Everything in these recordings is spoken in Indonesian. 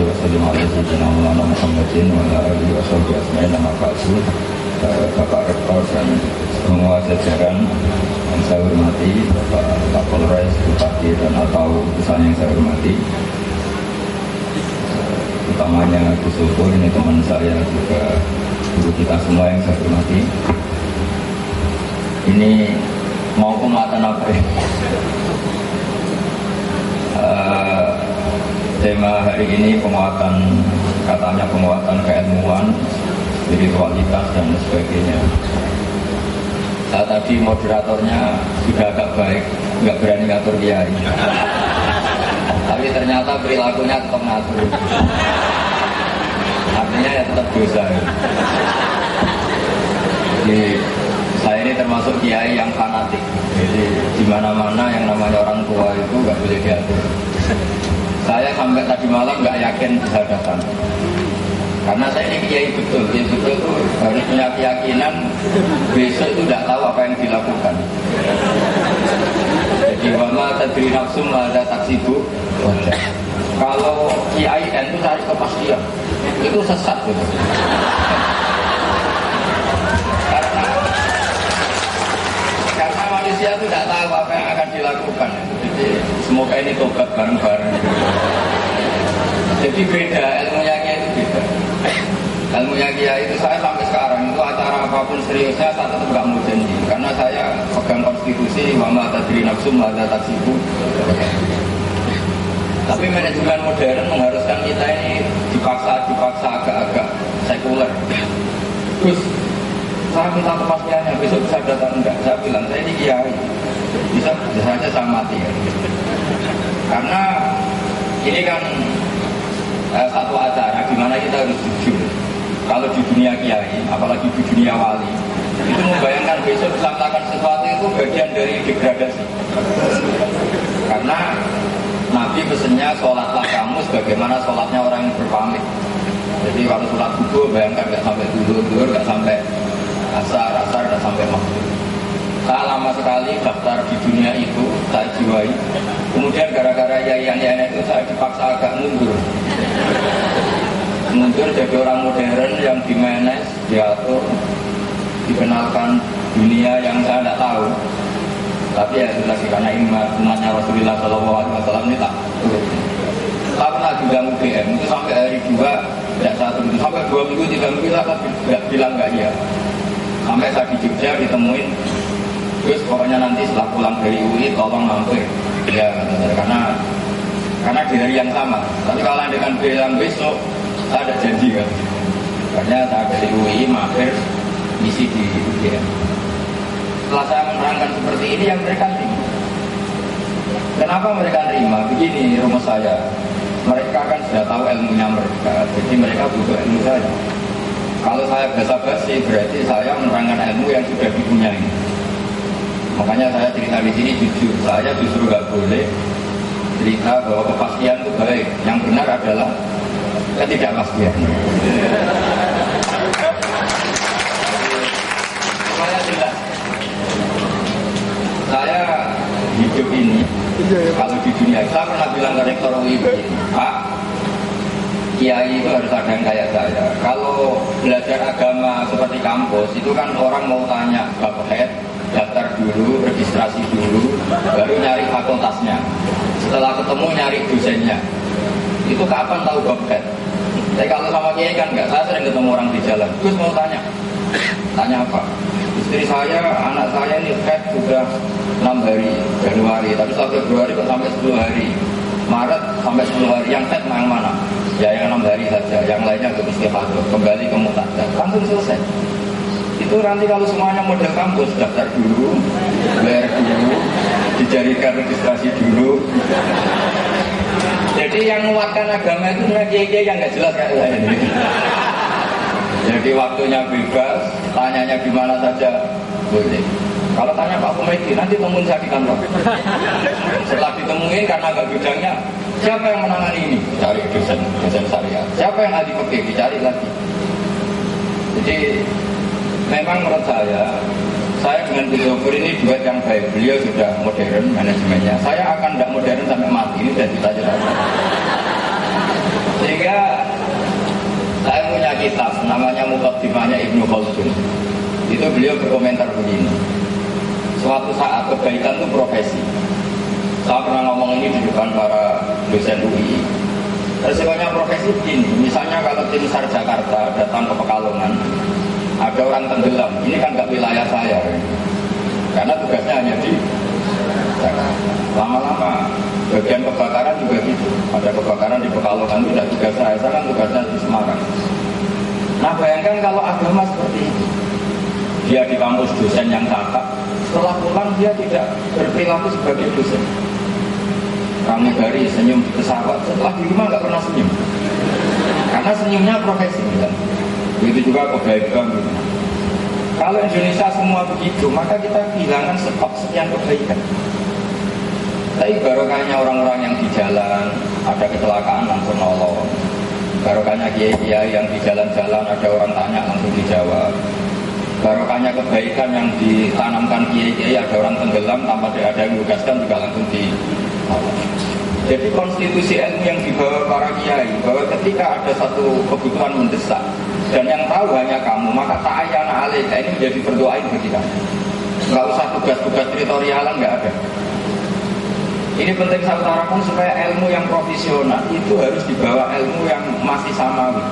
wasallam ala sayyidina Muhammadin wa ala alihi washabbihi ajmain. Nama ba'du. Bapak Rektor dan semua jajaran yang saya hormati, Bapak Kapolres, Bupati dan atau utusan yang saya hormati, utamanya Gus Opur, ini teman saya juga guru kita semua yang saya hormati. Ini mau penguatan apa ya? Tema hari ini penguatan, katanya penguatan keilmuan, spiritualitas dan sebagainya. Saya tadi moderatornya sudah agak baik, nggak berani ngatur kiai. Tapi ternyata perilakunya tetap ngatur. Artinya ya tetap dosa. Jadi saya ini termasuk kiai yang fanatik. Jadi di mana-mana yang namanya orang tua itu nggak boleh diatur. Saya sampai tadi malam nggak yakin bisa datang. Karena saya ini kiai betul itu harus punya keyakinan besok itu tidak tahu apa yang dilakukan. Jadi wama tadri nafsum ada taksibu. Kalau kiai itu cari kepastian, itu sesat gitu. Karena manusia itu tidak tahu apa yang akan dilakukan. Jadi semoga ini tobat bareng-bareng. Jadi beda, ilmunya kiai itu beda. Ilmunya kiai itu saya sampai sekarang itu acara apapun seriusnya saya tetap nggak mau janji. Karena saya pegang konstitusi wama tadri nafsum ada taksibu. Tapi manajemen modern mengharuskan kita ini dipaksa agak-agak sekuler. Terus saya minta kepastiannya besok bisa datang enggak? Saya bilang saya ini kiai, bisa saja saya mati ya. Karena ini kan satu acara di mana kita harus jujur. Kalau di dunia kiai, apalagi di dunia wali, itu membayangkan besok bisa melakukan sesuatu itu bagian dari degradasi. Karena Nabi pesennya sholatlah kamu sebagaimana sholatnya orang yang berpamit. Jadi kalau sholat subuh bayangkan nggak sampai duhur, nggak sampai asar, nggak sampai maghrib. Saya lama sekali daftar di dunia itu, saya jiwai. Kemudian gara-gara yayan itu saya dipaksa agak mundur jadi orang modern yang dimanage, diatur, dikenalkan dunia yang saya tidak tahu. Tapi ya itu lagi karena umatnya Rasulullah SAW ini tak turut. Saya pernah dibilang UGM itu sampai hari 2 tidak satu itu sampai 2 minggu 3 minggu saya bilang nggak iya. Sampai saya di Jogja ditemuin, terus pokoknya nanti setelah pulang dari UI tolong mampir. Ya karena di hari yang sama. Tapi kalau dengan bilang besok saya ada janji kan. Karena saya dari UI mampir misi di UGM. Setelah saya menerangkan seperti ini yang mereka terima. Kenapa mereka terima? Begini rumus saya. Mereka kan sudah tahu ilmunya mereka, jadi mereka butuh ilmu saya. Kalau saya basa-basi berarti saya menerangkan ilmu yang sudah dipunyai. Makanya saya cerita di sini jujur, saya justru nggak boleh cerita bahwa kepastian itu baik. Yang benar adalah ketidakpastian. Saya jelas. Saya hidup ini, kalau di dunia saya pernah bilang ke rektor UI begini, Pak, kiai itu harus ada yang kayak saya. Kalau belajar agama seperti kampus, itu kan orang mau tanya bab head, daftar dulu, registrasi dulu, baru nyari fakultasnya. Setelah ketemu nyari dosennya. Itu kapan tahu bab head? Tapi kalau sama kiai kan enggak, saya sering ketemu orang di jalan. Terus mau tanya apa? Istri saya, anak saya ini head sudah 6 hari Januari, tapi setelah Februari kok sampai 10 hari. Maret sampai 10 hari, yang head yang mana? Ya yang 6 hari saja, yang lainnya ke istiqadah, kembali ke muqaddas. Langsung selesai. Itu nanti kalau semuanya model kampus, daftar dulu, bayar dulu, dijadikan registrasi dulu. Jadi yang menguatkan agama itu kiai-kiai yang nggak jelas kayak saya ini. Jadi waktunya bebas, tanyanya di mana saja boleh. Kalau tanya Pak Komedi, nanti temuin saya di kantor. Setelah ditemuin karena agak bidangnya, siapa yang menangani ini? Cari dosen syariat. Siapa yang ahli fikih? Dicari lagi. Jadi memang menurut saya dengan Gus Opur ini duet yang baik. Beliau sudah modern manajemennya. Saya akan tidak modern sampai mati. Ini sudah ditanya. Sehingga namanya Muqaddimahnya Ibnu Khaldun. Itu beliau berkomentar begini. Suatu saat kebaikan itu profesi. Saya pernah ngomong ini di depan para dosen UI. Resikonya profesi begini. Misalnya kalau tim SAR Jakarta datang ke Pekalongan, ada orang tenggelam. Ini kan nggak wilayah saya, karena tugasnya hanya di Jakarta. Lama-lama bagian kebakaran juga gitu. Ada kebakaran di Pekalongan itu tidak tugas saya kan tugasnya di Semarang. Nah bayangkan kalau agama seperti itu. Dia di kampus dosen yang kakak, setelah pulang dia tidak berperilaku sebagai dosen. Pramugari senyum di pesawat, setelah di rumah nggak pernah senyum. Karena senyumnya profesi. Kan? Begitu juga kebaikan. Gitu. Kalau Indonesia semua begitu, maka kita kehilangan stok sekian kebaikan. Tapi barokahnya orang-orang yang di jalan, ada kecelakaan langsung nolong. Barokahnya kiai-kiai yang di jalan-jalan, ada orang tanya langsung dijawab. Barokahnya kebaikan yang ditanamkan kiai-kiai, ada orang tenggelam tanpa ada yang menugaskan juga langsung ditolong. Jadi konstitusi ilmu yang dibawa para kiai, bahwa ketika ada satu kebutuhan mendesak dan yang tahu hanya kamu, maka ta'ayyana alaika ini menjadi berdoain bagi kamu. Nggak usah tugas-tugas teritorialan, nggak ada. Ini penting saya utarakan supaya ilmu yang profesional itu harus dibawa ilmu yang masih samawi.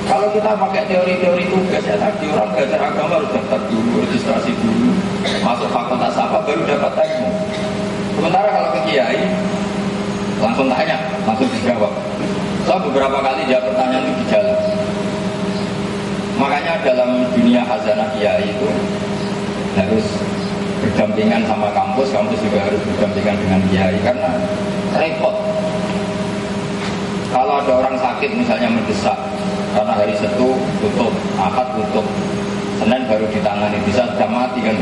Kalau kita pakai teori-teori tugas ya tadi orang belajar agama harus daftar dulu, registrasi dulu, masuk fakultas apa baru dapat ilmu. Sementara kalau ke kiai langsung tanya, langsung dijawab. Saya beberapa kali jawab pertanyaan itu di jalan. Makanya dalam dunia khazanah kiai itu harus berdampingan sama kampus juga harus berdampingan dengan kiai karena repot. Kalau ada orang sakit misalnya mendesak karena hari Sabtu tutup, Ahad tutup, Senin baru ditangani, bisa sudah mati kan.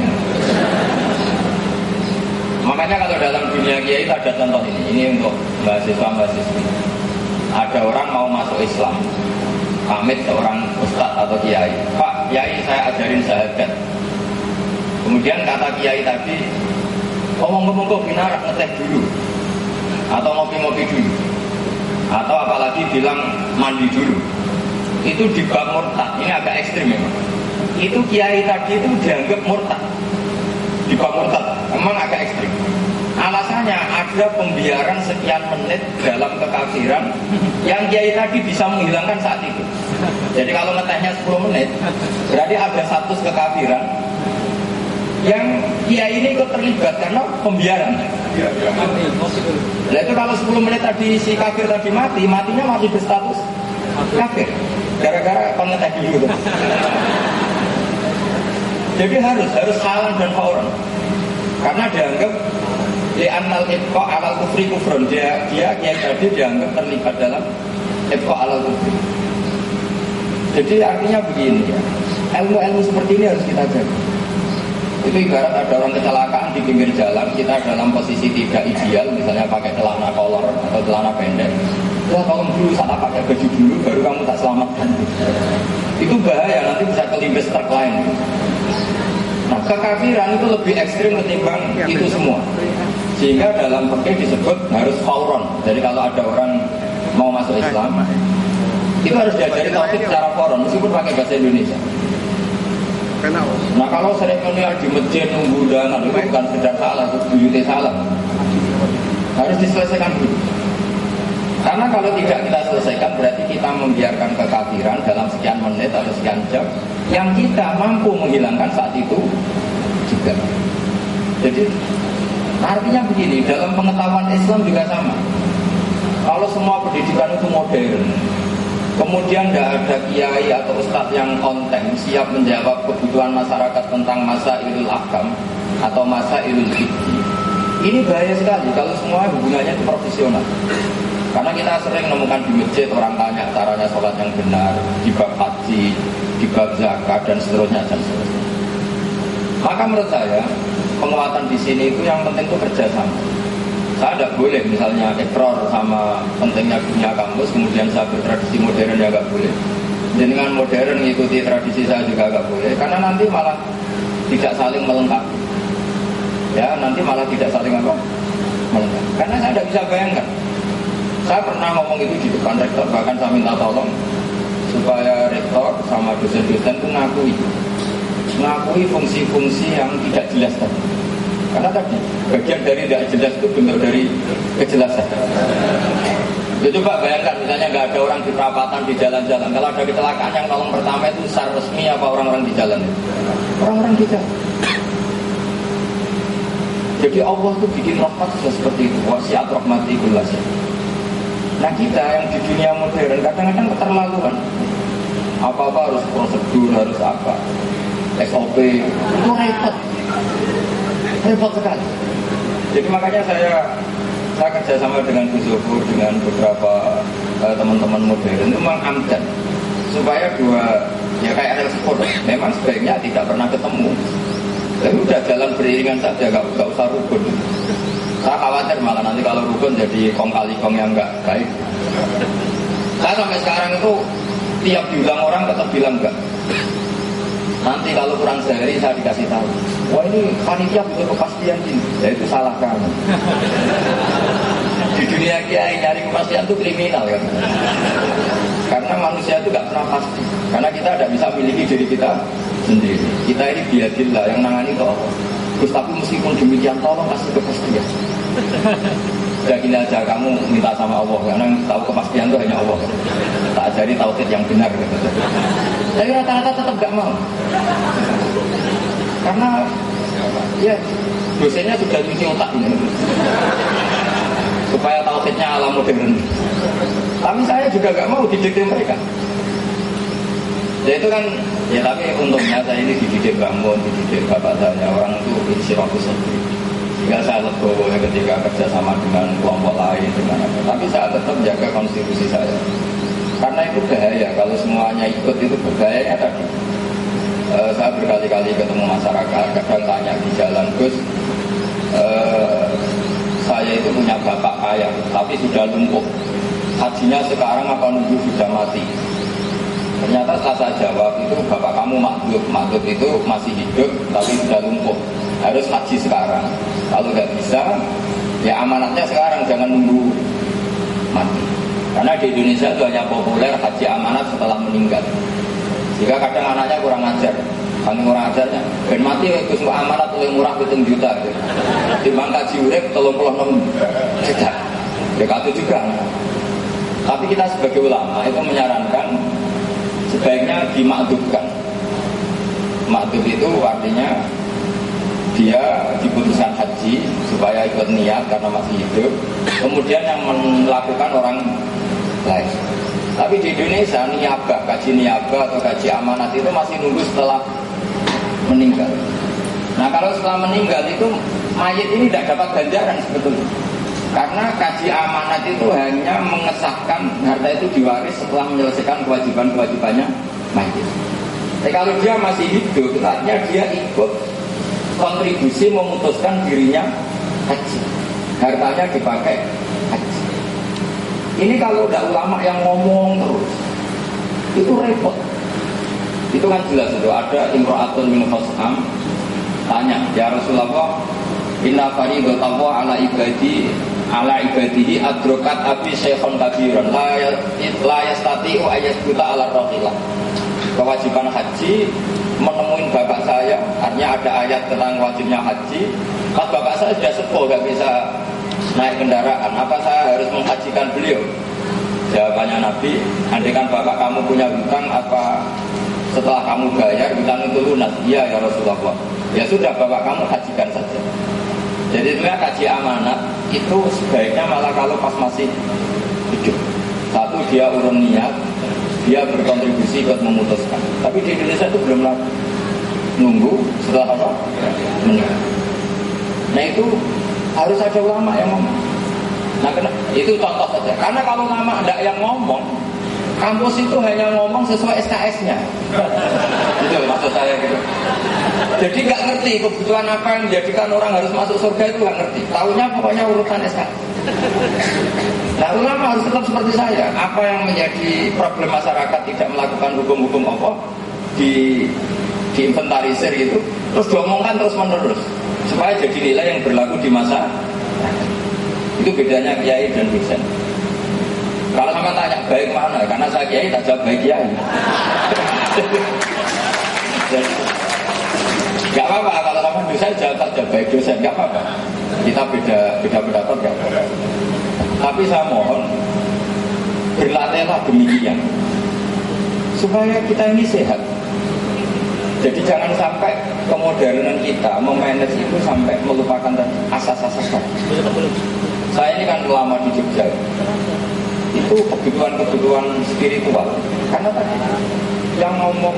Makanya kalau dalam dunia kiai itu ada contoh ini untuk mahasiswa-mahasiswi. Ada orang mau masuk Islam, pamit seorang ustadz atau kiai, Pak, kiai saya ajarin syahadat. Kemudian kata kiai tadi, ngomong-ngomong binarak ngeteh dulu, atau ngopi-ngopi dulu, atau apalagi bilang mandi dulu. Itu di bab murtad, ini agak ekstrim memang. Itu kiai tadi itu dianggap murtad. Di bab murtad, memang agak ekstrim. Alasannya ada pembiaran sekian menit dalam kekafiran yang kiai tadi bisa menghilangkan saat itu. Jadi kalau ngetehnya 10 menit, berarti ada status kekafiran yang kiai ini ikut terlibat karena pembiaran. Nah itu kalau 10 menit tadi si kafir tadi mati, matinya masih berstatus kafir. Gara-gara pengeteh dulu. Jadi harus halang dan fauran. Karena dianggap li'annal ibqa' alal kufri kufrun. Dia kiai tadi dianggap terlibat dalam ibqa' alal kufri. Jadi artinya begini ya. Ilmu-ilmu seperti ini harus kita jaga. Itu ibarat ada orang kecelakaan di pinggir jalan, kita dalam posisi tidak ideal, misalnya pakai celana kolor atau celana pendek. Ya tolong dulu saat pakai baju dulu, baru kamu tak selamatkan. Itu bahaya, nanti bisa kelimbes truk lain. Nah kekafiran itu lebih ekstrim ketimbang itu semua. Sehingga dalam fikih disebut harus fauron. Jadi kalau ada orang mau masuk Islam, itu harus diajari tauhid secara fauron, meskipun pakai bahasa Indonesia. Nah kalau seremonial di masjid nunggu undangan itu bukan sedang salah, itu buyutnya salah. Harus diselesaikan dulu. Karena kalau tidak kita selesaikan berarti kita membiarkan kekafiran dalam sekian menit atau sekian jam yang kita mampu menghilangkan saat itu juga. Jadi artinya begini, dalam pengetahuan Islam juga sama. Kalau semua pendidikan itu modern, kemudian tidak ada kiai atau ustadz yang konten siap menjawab kebutuhan masyarakat tentang masailul ahkam atau masailul fikih. Ini bahaya sekali kalau semua hubungannya itu profesional. Karena kita sering menemukan di masjid orang tanya caranya sholat yang benar, di bab haji, di bab zakat dan seterusnya dan seterusnya. Maka menurut saya penguatan di sini itu yang penting itu kerjasama. Saya tidak boleh misalnya ikrar sama pentingnya dunia kampus, kemudian saya bertradisi modern ya nggak boleh. Dengan modern mengikuti tradisi saya juga nggak boleh, karena nanti malah tidak saling melengkapi. Ya nanti malah tidak saling apa? Melengkapi. Karena saya tidak bisa bayangkan. Saya pernah ngomong itu di depan rektor, bahkan saya minta tolong. supaya rektor sama dosen-dosen itu ngakui fungsi-fungsi yang tidak jelas tadi. Karena tadi bagian dari tidak jelas itu bentuk dari kejelasan. Ya coba bayangkan misalnya nggak ada orang di perapatan di jalan-jalan. Kalau ada kecelakaan yang nolong pertama itu SAR resmi apa orang-orang di jalan? Orang-orang di jalan. Jadi Allah itu bikin rahmat seperti itu. Wasiat rahmati kullasya. Nah kita yang di dunia modern kadang-kadang keterlaluan. Apa-apa harus prosedur, harus apa, SOP, itu repot sekali. Jadi makanya saya kerjasama dengan Gus Zofur, dengan beberapa teman-teman modern itu memang amdan supaya dua ya kayak relsport memang sebaiknya tidak pernah ketemu. Tapi udah jalan beriringan saja, gak usah rukun. Saya khawatir malah nanti kalau rukun jadi kong kali kong yang gak baik. Saya sampai sekarang itu tiap diulang orang tetap bilang enggak. Nanti kalau kurang sehari saya dikasih tahu, wah ini panitia butuh kepastian gini. Ya itu salah kamu. Di dunia kiai nyari kepastian itu kriminal kan. Karena manusia itu gak pernah pasti. Karena kita tidak bisa miliki diri kita sendiri. Kita ini biadillah yang nangani itu Allah. Terus tapi meskipun demikian tolong kasih kepastian. Udah gini aja kamu minta sama Allah karena tahu kepastian itu hanya Allah. Tak ajari tauhid yang benar gitu. Tapi rata-rata tetap gak mau. Karena ya dosennya sudah cuci otak ini. Supaya tauhidnya ala modern. Tapi saya juga gak mau didikte mereka. Ya itu kan, ya tapi untungnya saya ini dididik bangun, dididik bapak saya, orang itu insyirafus sendiri. Sehingga saya legowo ketika kerja sama dengan kelompok lain, dengan apa. Tapi saya tetap jaga konstitusi saya. Karena itu bahaya, kalau semuanya ikut itu berbahaya tadi. Saya berkali-kali ketemu masyarakat, kadang tanya di jalan, Gus, saya itu punya bapak kaya, tapi sudah lumpuh. Hajinya sekarang apa nunggu sudah mati? Ternyata setelah saya jawab itu bapak kamu makhluk itu masih hidup tapi sudah lumpuh. Harus haji sekarang. Kalau nggak bisa, ya amanatnya sekarang, jangan nunggu mati. Karena di Indonesia itu hanya populer haji amanat setelah meninggal. Jika kadang anaknya kurang ajar, kami kurang ajarnya, ben mati itu semua amanat oleh murah 7 juta. Gitu. Di bangka jiurek 36 juta. Dekat itu juga. Tapi kita sebagai ulama itu menyarankan sebaiknya dimakdubkan. Makdub itu artinya dia diputuskan haji supaya ikut niat karena masih hidup. Kemudian yang melakukan orang lain. Tapi di Indonesia niabah, kaji niabah atau kaji amanat itu masih nunggu setelah meninggal. Nah kalau setelah meninggal itu mayit ini tidak dapat ganjaran sebetulnya. Karena kaji amanat itu hanya mengesahkan harta itu diwaris setelah menyelesaikan kewajiban-kewajibannya mayit. Tapi kalau dia masih hidup, artinya dia ikut kontribusi memutuskan dirinya haji. Hartanya dipakai haji. Ini kalau udah ulama yang ngomong terus, itu repot. Itu kan jelas itu. Ada imra'atun min Khas'am tanya, ya Rasulullah, inna faridatallah ala ibadihi adrokat abi syekhon kabiran la yastati'u ayasbuta ala raqilah. Kewajiban haji menemuin bapak saya, artinya ada ayat tentang wajibnya haji. Pas bapak saya sudah sepuh, gak bisa naik kendaraan, apa saya harus menghajikan beliau? Jawabannya Nabi, andaikan bapak kamu punya hutang, apa setelah kamu bayar hutang itu lunas? Iya ya Rasulullah. Ya sudah, bapak kamu hajikan saja. Jadi sebenarnya kaji amanat itu sebaiknya malah kalau pas masih hidup. Satu, dia urun niat, dia berkontribusi ikut memutuskan. Tapi di Indonesia itu belum lagi. Nunggu setelah apa? Meninggal. Nah itu harus ada ulama yang ngomong. Nah itu contoh saja. Karena kalau ulama tidak yang ngomong, kampus itu hanya ngomong sesuai SKS-nya. Itu maksud saya gitu. Jadi nggak ngerti kebutuhan apa yang menjadikan orang harus masuk surga itu nggak ngerti. Taunya pokoknya urutan SKS. Nah ulama harus tetap seperti saya. Apa yang menjadi problem masyarakat tidak melakukan hukum-hukum Allah diinventarisir itu, terus diomongkan terus menerus supaya jadi nilai yang berlaku di masa. Itu bedanya kiai dan dosen. Kalau sama tanya baik mana, karena saya kiai tak jawab baik kiai. Gak apa-apa kalau sama dosen jawab tak jawab baik dosen, gak apa-apa. Kita beda pendapat gak apa-apa. Tapi saya mohon berlatihlah demikian supaya kita ini sehat. Jadi jangan sampai kemodernan kita memanage itu sampai melupakan asas-asas. Saya ini kan lama di Jogja, itu kebutuhan spiritual. Karena tadi yang ngomong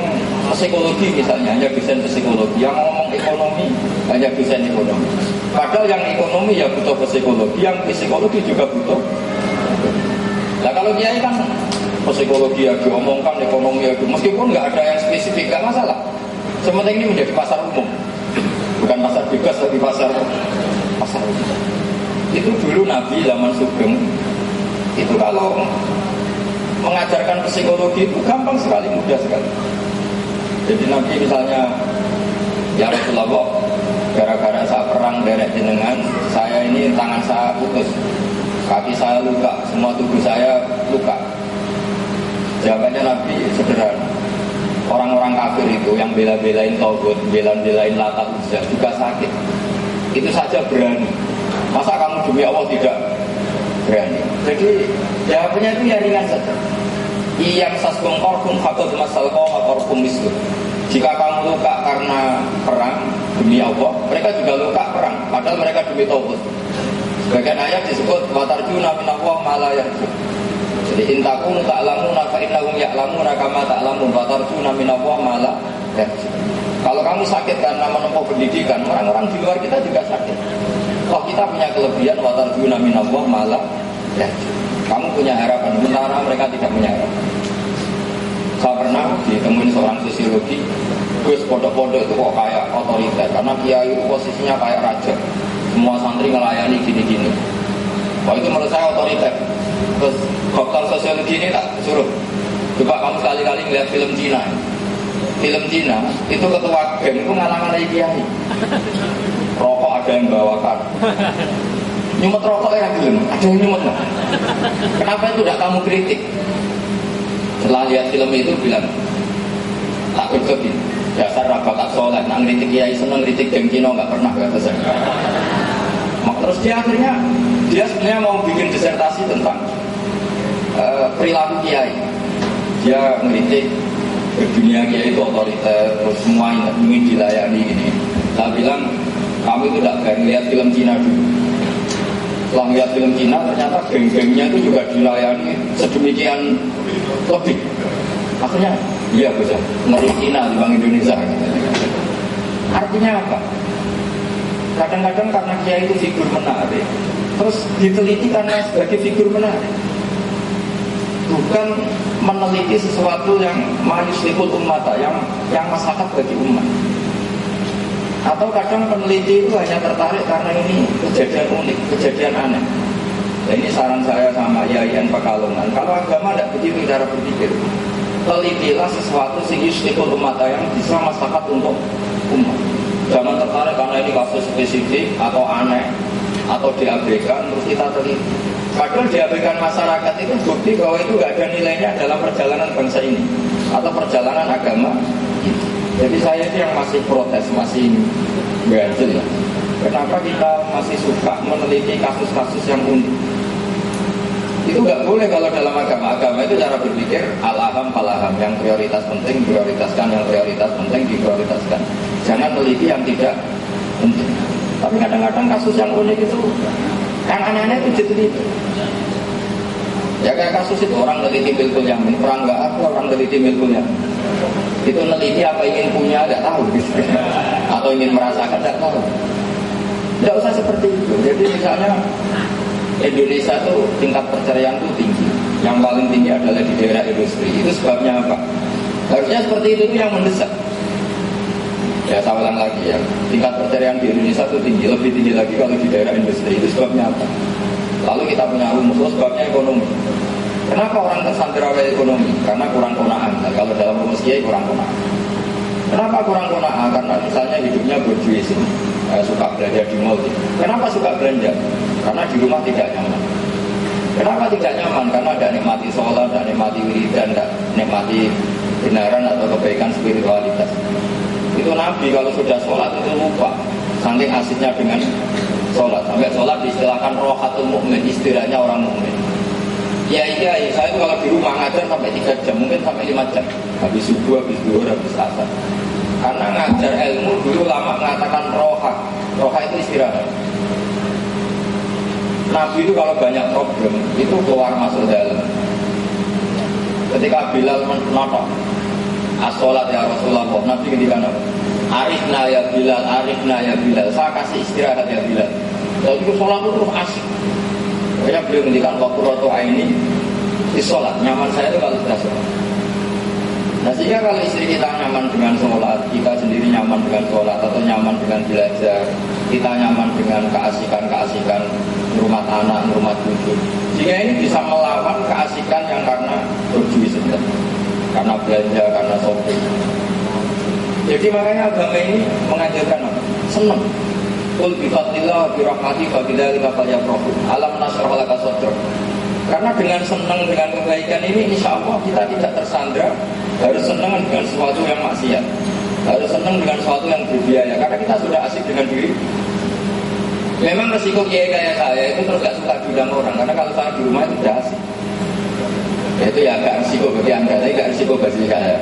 psikologi misalnya hanya dosen psikologi, yang ngomong ekonomi hanya dosen ekonomi. Padahal yang ekonomi ya butuh psikologi, yang psikologi juga butuh. Nah kalau kiai kan psikologi ya diomongkan, ekonomi ya meskipun nggak ada yang spesifik, nggak masalah. Sementing ini menjadi pasar umum, bukan pasar bebas tapi pasar umum. Itu dulu Nabi zaman Sugeng itu kalau mengajarkan psikologi itu gampang sekali, mudah sekali. Jadi Nabi misalnya, ya Rasulullah, gara-gara saya perang derek jenengan, saya ini tangan saya putus, kaki saya luka, semua tubuh saya luka. Jawabannya Nabi sederhana. Orang-orang kafir itu yang bela-belain Tauhid, bela-belain Lata Uzza juga sakit. Itu saja berani. Masa kamu demi Allah tidak berani? Jadi jawabannya itu ya ringan saja. Iyam saskum korkum fakul masalkom korkum mislu. Jika kamu luka karena perang demi Allah, mereka juga luka perang. Padahal mereka demi Tauhid. Sebagian ayat disebut watarjuna minallah ma la yarju. Jadi intakun ta'lamuna fa innahum ya'lamuna kama ta'lamun wa tarjuna minallah ma la yarju. Kalau kamu sakit karena menempuh pendidikan, orang-orang di luar kita juga sakit. Kalau kita punya kelebihan wa tarjuna minallah ma la yarju. Kamu punya harapan, sementara mereka tidak punya harapan. Saya pernah ditemuin seorang sosiologi, Gus pondok-pondok itu kok kayak otoriter, karena kiai itu posisinya kayak raja. Semua santri ngelayani gini-gini. Wah itu menurut saya otoriter. Terus dokter sosiologi ini tak suruh, coba kamu sekali-kali ngeliat film Cina. Film Cina itu ketua geng itu ngalang-ngalangi kiai. Rokok ada yang bawakan. Nyumet rokok ya belum, ada yang nyumet. Kenapa itu tidak kamu kritik? Setelah lihat film itu bilang, tak berkebi. Dasar rabakat soleh, nak ngeritik kiai seneng, ngeritik geng Cina nggak pernah kata saya. Terus dia akhirnya dia sebenarnya mau bikin disertasi tentang perilaku kiai. Dia ngeritik dunia kiai itu otoriter, terus semua ingin dilayani ini. Saya bilang kamu itu tidak berani lihat film Cina dulu. Setelah lihat film Cina ternyata geng-gengnya itu juga dilayani sedemikian lebih. Akhirnya iya bisa ngeri Cina di Bank Indonesia. Artinya apa? Kadang-kadang karena kiai itu figur menarik, terus diteliti karena sebagai figur menarik, bukan meneliti sesuatu yang manusiul umat, yang maslahat bagi umat. Atau kadang peneliti itu hanya tertarik karena ini kejadian unik, kejadian aneh. Nah, ini saran saya sama IAIN Pekalongan. Kalau agama tidak begitu cara berpikir, telitilah sesuatu sing yusliul umat yang bisa maslahat untuk umat. Jangan tertarik karena ini kasus spesifik atau aneh atau diabaikan terus kita teliti. Padahal diabaikan masyarakat itu bukti bahwa itu nggak ada nilainya dalam perjalanan bangsa ini atau perjalanan agama. Jadi saya itu yang masih protes, masih ganjil ya. Kenapa kita masih suka meneliti kasus-kasus yang unik? Itu nggak boleh kalau dalam agama. Agama itu cara berpikir al-aham falaham, yang prioritas penting prioritaskan, yang prioritas penting diprioritaskan. Jangan teliti yang tidak penting. Tapi kadang-kadang kasus yang unik itu, yang aneh-aneh itu diteliti. Ya kayak kasus itu orang teliti milkul yamin, orang nggak apa, orang teliti milkul yamin. Itu neliti apa ingin punya nggak tahu, atau ingin merasakan nggak tahu. Tidak usah seperti itu. Jadi misalnya Indonesia itu tingkat perceraian itu tinggi. Yang paling tinggi adalah di daerah industri. Itu sebabnya apa? Harusnya seperti itu yang mendesak. Ya saya ulang lagi ya, tingkat perceraian di Indonesia itu tinggi, lebih tinggi lagi kalau di daerah industri. Itu sebabnya apa? Lalu kita punya rumus, sebabnya ekonomi. Kenapa orang tersandera oleh ekonomi? Karena kurang konaan. Nah, kalau dalam rumus kiai kurang konaan. Kenapa kurang konaan? Karena misalnya hidupnya berjuis, suka belanja di mall. Kenapa suka belanja? Karena di rumah tidak nyaman. Kenapa tidak nyaman? Karena tidak nikmati sholat, tidak nikmati wiridan, tidak nikmati kebenaran atau kebaikan spiritualitas. Itu Nabi kalau sudah sholat itu lupa, saking asiknya dengan sholat. Sampai sholat diistilahkan rohatul mukmin, istilahnya orang mukmin. Ya iya, saya itu kalau di rumah ngajar sampai 3 jam, mungkin sampai 5 jam. Habis subuh, habis zuhur, habis asar. Karena ngajar ilmu dulu lama mengatakan roha. Roha itu istirahat. Nabi itu kalau banyak problem itu keluar masuk dalam. Ketika Bilal menodok as-sholat ya Rasulullah, Nabi ketika arifna ya Bilal, arifna ya Bilal, saya kasih istirahat ya Bilal. Lalu itu sholat itu terus asik. Makanya beliau menghentikan waktu roto ini di sholat. Nyaman saya itu kalau sudah sholat. Nah sehingga kalau istri kita nyaman dengan sholat, kita sendiri nyaman dengan sholat, atau nyaman dengan belajar, kita nyaman dengan keasikan-keasikan rumah anak, rumah cucu, sehingga ini bisa melawan keasikan yang karena berjuis saja, karena belanja, karena shopping. Jadi makanya agama ini mengajarkan senang. Qul bi fadlillah bi rahmati fa bidzalika falyafrahu. Alam nashrah laka sadrak. Karena dengan senang dengan kebaikan ini insya Allah kita tidak tersandra harus senang dengan sesuatu yang maksiat, harus senang dengan sesuatu yang berbiaya, karena kita sudah asik dengan diri. Memang resiko kiai kayak saya itu terus gak suka diundang orang, karena kalau saya di rumah itu sudah asik. Itu ya agak resiko bagi anda, tapi gak resiko bagi saya.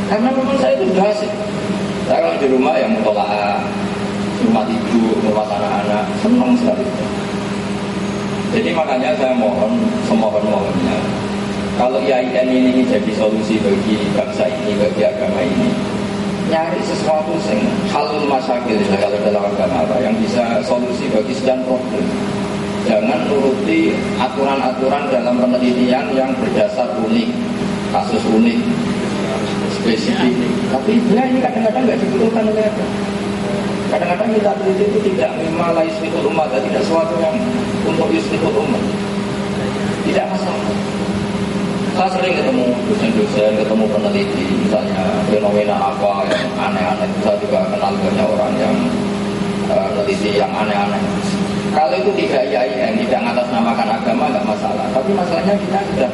Karena memang saya itu sudah asik. Saya kalau di rumah yang mutola'ah, rumah ibu, rumah anak-anak, senang sekali. Jadi makanya saya mohon, semohon-mohonnya, kalau IAIN ini jadi solusi bagi bangsa ini, bagi agama ini, nyari sesuatu yang halul masyakil, kalau dalam agama apa, yang bisa solusi bagi sekian problem. Jangan nuruti aturan-aturan dalam penelitian yang berdasar unik, kasus unik, spesifik. Tapi ya ini kadang-kadang nggak dibutuhkan oleh agama. Kadang-kadang kita teliti itu tidak memang yusriful umat, tidak sesuatu yang untuk yusriful umat. Tidak masalah. Saya sering ketemu dosen-dosen, ketemu peneliti, misalnya fenomena apa yang aneh-aneh. Saya juga kenal banyak orang yang peneliti yang aneh-aneh. Kalau itu tidak IAIN, tidak ngatasnamakan agama, nggak masalah. Tapi masalahnya kita sudah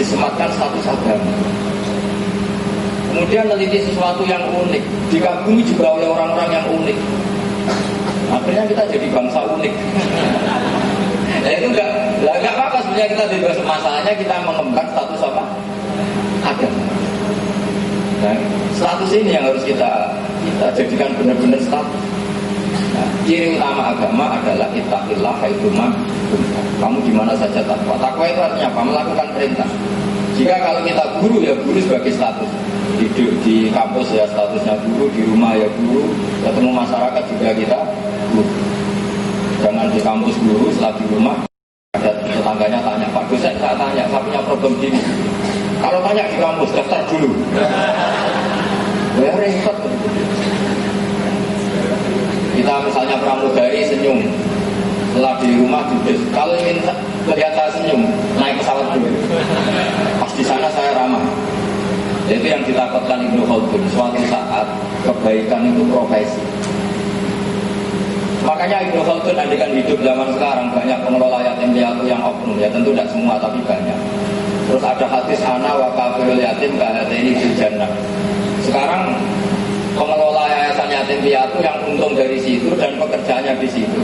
disematkan status agama. Kemudian meneliti sesuatu yang unik, dikagumi juga oleh orang-orang yang unik. Akhirnya kita jadi bangsa unik. Nah itu enggak apa-apa sebenarnya kita jadi bangsa. Masalahnya kita mengembangkan status apa? Agama. Nah, status ini yang harus kita jadikan benar-benar status. Nah, ciri utama agama adalah ittaqillah haitsuma kunta. Kamu di mana saja takwa. Takwa itu artinya apa? Melakukan perintah. Jika kalau kita guru ya guru sebagai status. Hidup di kampus ya statusnya guru, di rumah ya guru, ketemu masyarakat juga kita guru. Jangan di kampus guru, setelah di rumah ada tetangganya tanya, Pak dosen saya tanya, saya punya problem gini. Kalau tanya di kampus, daftar dulu. Ya repot. Kita misalnya pramugari senyum, setelah di rumah duduk. Kalau ingin kelihatan senyum, naik pesawat dulu. Pas di sana saya ramah. Itu yang ditakutkan Ibnu Khaldun. Suatu saat kebaikan itu profesi. Makanya Ibnu Khaldun andikan hidup zaman sekarang banyak pengelola yatim piatu yang oknum, ya tentu tidak semua tapi banyak. Terus ada hadis ana wa kafirul yatim ka'atini fil jannah. Sekarang pengelola yayasan yatim piatu yang untung dari situ dan pekerjaannya di situ,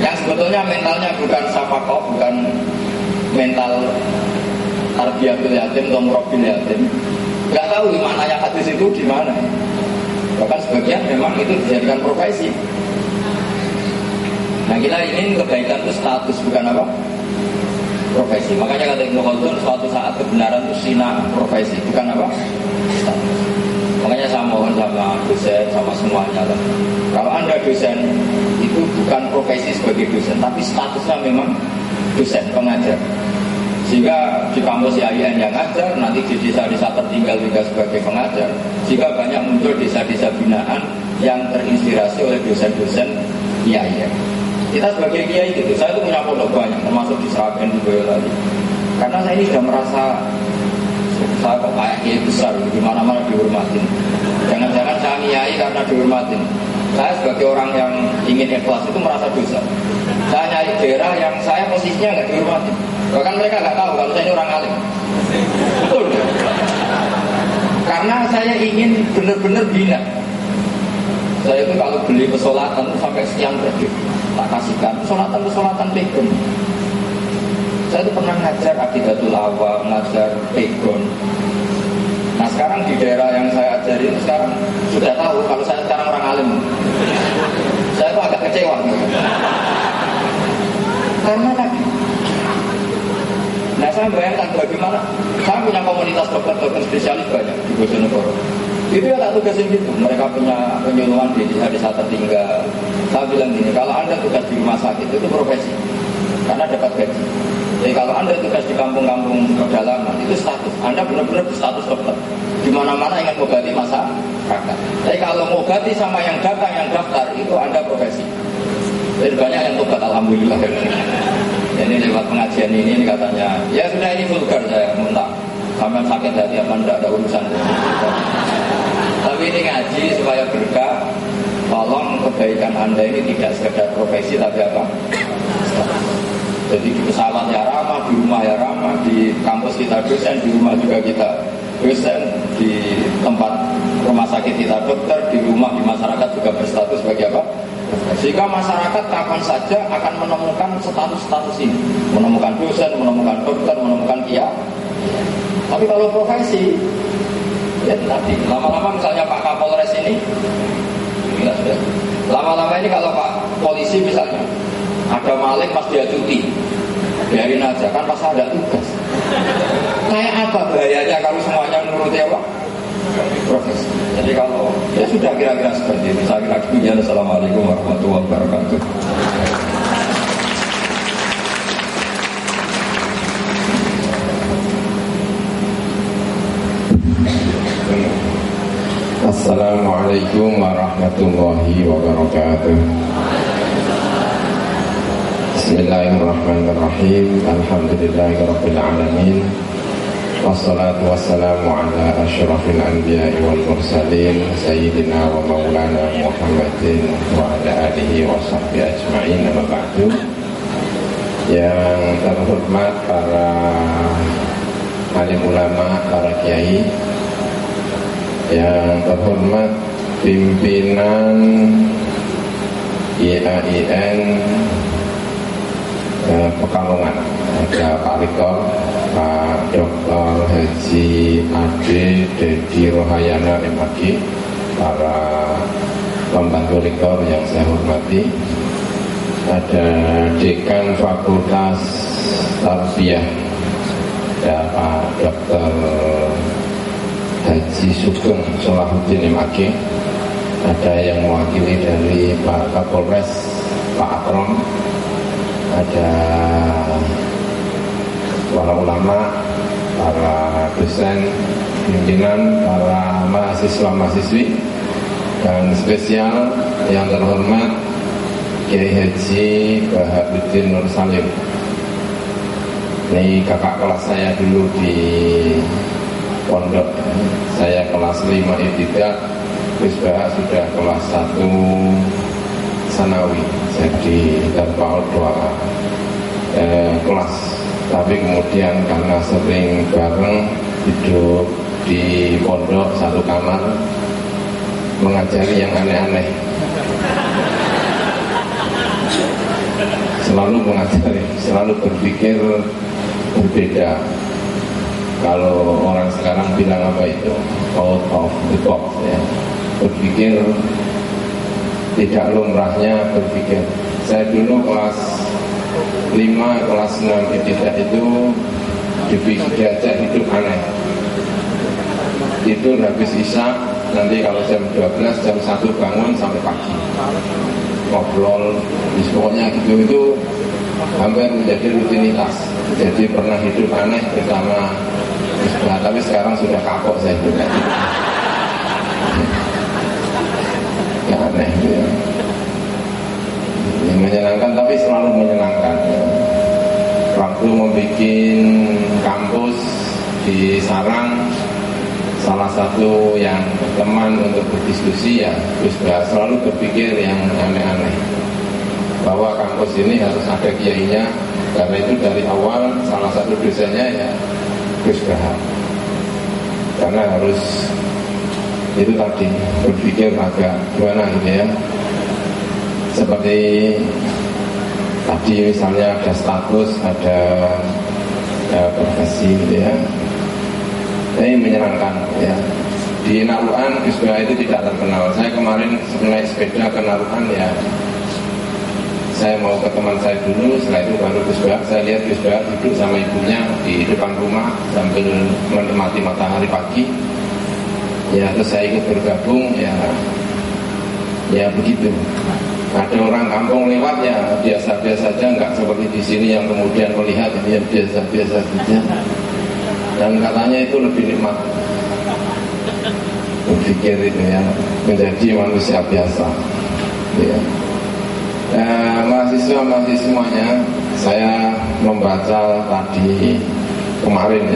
yang sebetulnya mentalnya bukan safaqah, bukan mental tarbiyatul yatim atau murabbil yatim. Gak tahu maknanya hadis itu di mana. Bahkan sebagian memang itu dijadikan profesi. Nah kita ingin kebaikan itu status, bukan apa? Profesi. Makanya kata Ibnu Khaldun, suatu saat kebenaran itu sinar profesi, bukan apa? Status. Makanya saya mohon sama dosen, sama semuanya lah. Kalau Anda dosen, itu bukan profesi sebagai dosen, tapi statusnya memang dosen, pengajar. Sehingga di kampus IAIN yang ngajar, nanti di desa-desa tertinggal juga sebagai pengajar. Sehingga banyak muncul desa-desa binaan yang terinspirasi oleh dosen-dosen IAIN. Kita sebagai kiai gitu, saya itu punya pondok banyak, termasuk di Seragen, di Boyolali. Karena saya ini sudah merasa saya kok kayak kiai besar, di mana-mana dihormatin. Jangan-jangan saya niai karena dihormatin. Saya sebagai orang yang ingin ikhlas itu merasa dosa. Saya nyari daerah yang saya posisinya nggak dihormatin. Bahkan mereka nggak tahu kalau saya ini orang alim. Betul. Karena saya ingin benar-benar bina. Saya itu kalau beli pesolatan sampai sekian kredit tak kasihkan. Pesolatan pegon. Saya itu pernah ngajar akidatul awam, ngajar pegon. Nah sekarang di daerah yang saya ajari itu sekarang sudah tahu kalau saya sekarang orang alim. Saya itu agak kecewa. Karena tadi. Nah saya bayangkan bagaimana saya punya komunitas dokter-dokter spesialis banyak di Bojonegoro. Itu ya tak tugasin gitu. Mereka punya penyuluhan di desa tertinggal. Saya bilang gini, kalau Anda tugas di rumah sakit itu profesi, karena dapat gaji. Jadi kalau Anda tugas di kampung-kampung pedalaman itu status. Anda benar-benar berstatus dokter. Di mana-mana ingin mengobati masyarakat. Tapi kalau mengobati sama yang datang, yang daftar itu Anda profesi. Jadi banyak yang tobat alhamdulillah. Ini lewat pengajian ini katanya, ya sudah ini vulgar saya minta. Sampai sakit hati apa enggak ada urusan. Tapi ini ngaji supaya berkah. Tolong kebaikan Anda ini tidak sekedar profesi tapi apa? Jadi di pesawat ya ramah, di rumah ya ramah, di kampus kita dosen, di rumah juga kita dosen, di tempat rumah sakit kita dokter, di rumah di masyarakat juga berstatus sebagai apa? Sehingga masyarakat kapan saja akan menemukan status-status ini, menemukan dosen, menemukan dokter, menemukan kiai. Tapi kalau profesi, ya nanti lama-lama misalnya Pak Kapolres ini, ya sudah. Lama-lama ini kalau Pak Polisi misalnya ada maling pas dia cuti, biarin aja kan pas ada tugas. Kayak apa bahayanya kalau semuanya menuruti apa? Profesi. Jadi kalau ya sudah kira-kira seperti itu. Saya kira demikian. Assalamualaikum warahmatullahi wabarakatuh. Assalamualaikum warahmatullahi wabarakatuh. Bismillahirrahmanirrahim. Alhamdulillahirabbil alamin. Wassalatu wassalamu ala asyrafil anbiya'i wal mursalin sayyidina wa maulana Muhammadin wa ala alihi wa sahbihi ajma'in. Amma ba'du. Yang terhormat para alim ulama, para kiai, yang terhormat pimpinan IAIN Pekalongan, ada Pak Rektor, Pak Dr. Haji Ade Dedi Rohayana MHG, para pembantu rektor yang saya hormati, ada Dekan Fakultas Tarbiyah, ada Pak Dr. Haji Sugeng Solahuddin MHG, ada yang mewakili dari Pak Kapolres Pak Akrom, ada para ulama, para dosen, pimpinan, para mahasiswa-mahasiswi, dan spesial yang terhormat Kiai Haji Bahaduddin Nur Salim. Ini kakak kelas saya dulu di pondok. Saya kelas 5 ibtidah, Gus Bah sudah kelas 1 sanawi, jadi terpaut 2 kelas. Tapi kemudian karena sering bareng hidup di pondok satu kamar, mengajari yang aneh-aneh, selalu mengajari, selalu berpikir berbeda. Kalau orang sekarang bilang apa itu, out of the box ya, berpikir tidak lumrahnya berpikir. Saya dulu kelas 5, kelas 6 ibtidah itu diajak hidup aneh. Itu habis isya, nanti kalau jam 12, jam 1 bangun sampai pagi, ngobrol, pokoknya gitu. Itu hampir menjadi rutinitas. Jadi pernah hidup aneh bersama. Nah, tapi sekarang sudah kapok saya juga. Ya aneh ya. Yang menyenangkan, tapi selalu menyenangkan ya. Waktu membuat kampus di sarang salah satu yang teman untuk berdiskusi ya Gus Bahar selalu berpikir yang aneh-aneh, bahwa kampus ini harus ada kiainya, karena itu dari awal salah satu dosennya ya Gus Bahar, karena harus itu tadi berpikir agak gimana gitu ya, seperti tadi misalnya ada status, ada profesi gitu ya. Ini menyenangkan ya. Di Naruhan Gus Bahar itu tidak terkenal. Saya kemarin naik sepeda ke Naruhan ya, saya mau ke teman saya dulu, setelah itu baru Gus Bahar. Saya lihat Gus Bahar duduk sama ibunya di depan rumah sambil menikmati matahari pagi. Ya terus saya ikut bergabung ya begitu. Ada orang kampung lewat ya biasa-biasa saja, nggak seperti di sini yang kemudian melihat ini ya biasa-biasa saja. Dan katanya itu lebih nikmat, berpikir itu ya, menjadi manusia biasa ya. Mahasiswa-mahasiswanya, saya membaca tadi kemarin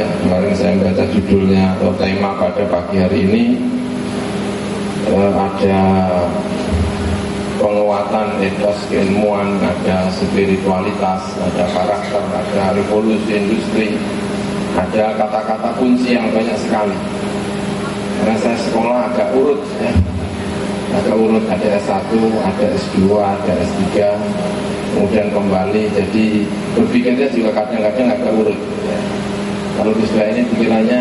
saya membaca judulnya atau tema pada pagi hari ini, ada penguatan etos keilmuan, ada spiritualitas, ada karakter, ada revolusi industri, ada kata-kata kunci yang banyak sekali. Karena saya sekolah agak urut ya. Ada S1, ada S2, ada S3, kemudian kembali, jadi berpikirnya juga kadang-kadang agak urut ya. Kalau Gus Bahar ini pikirannya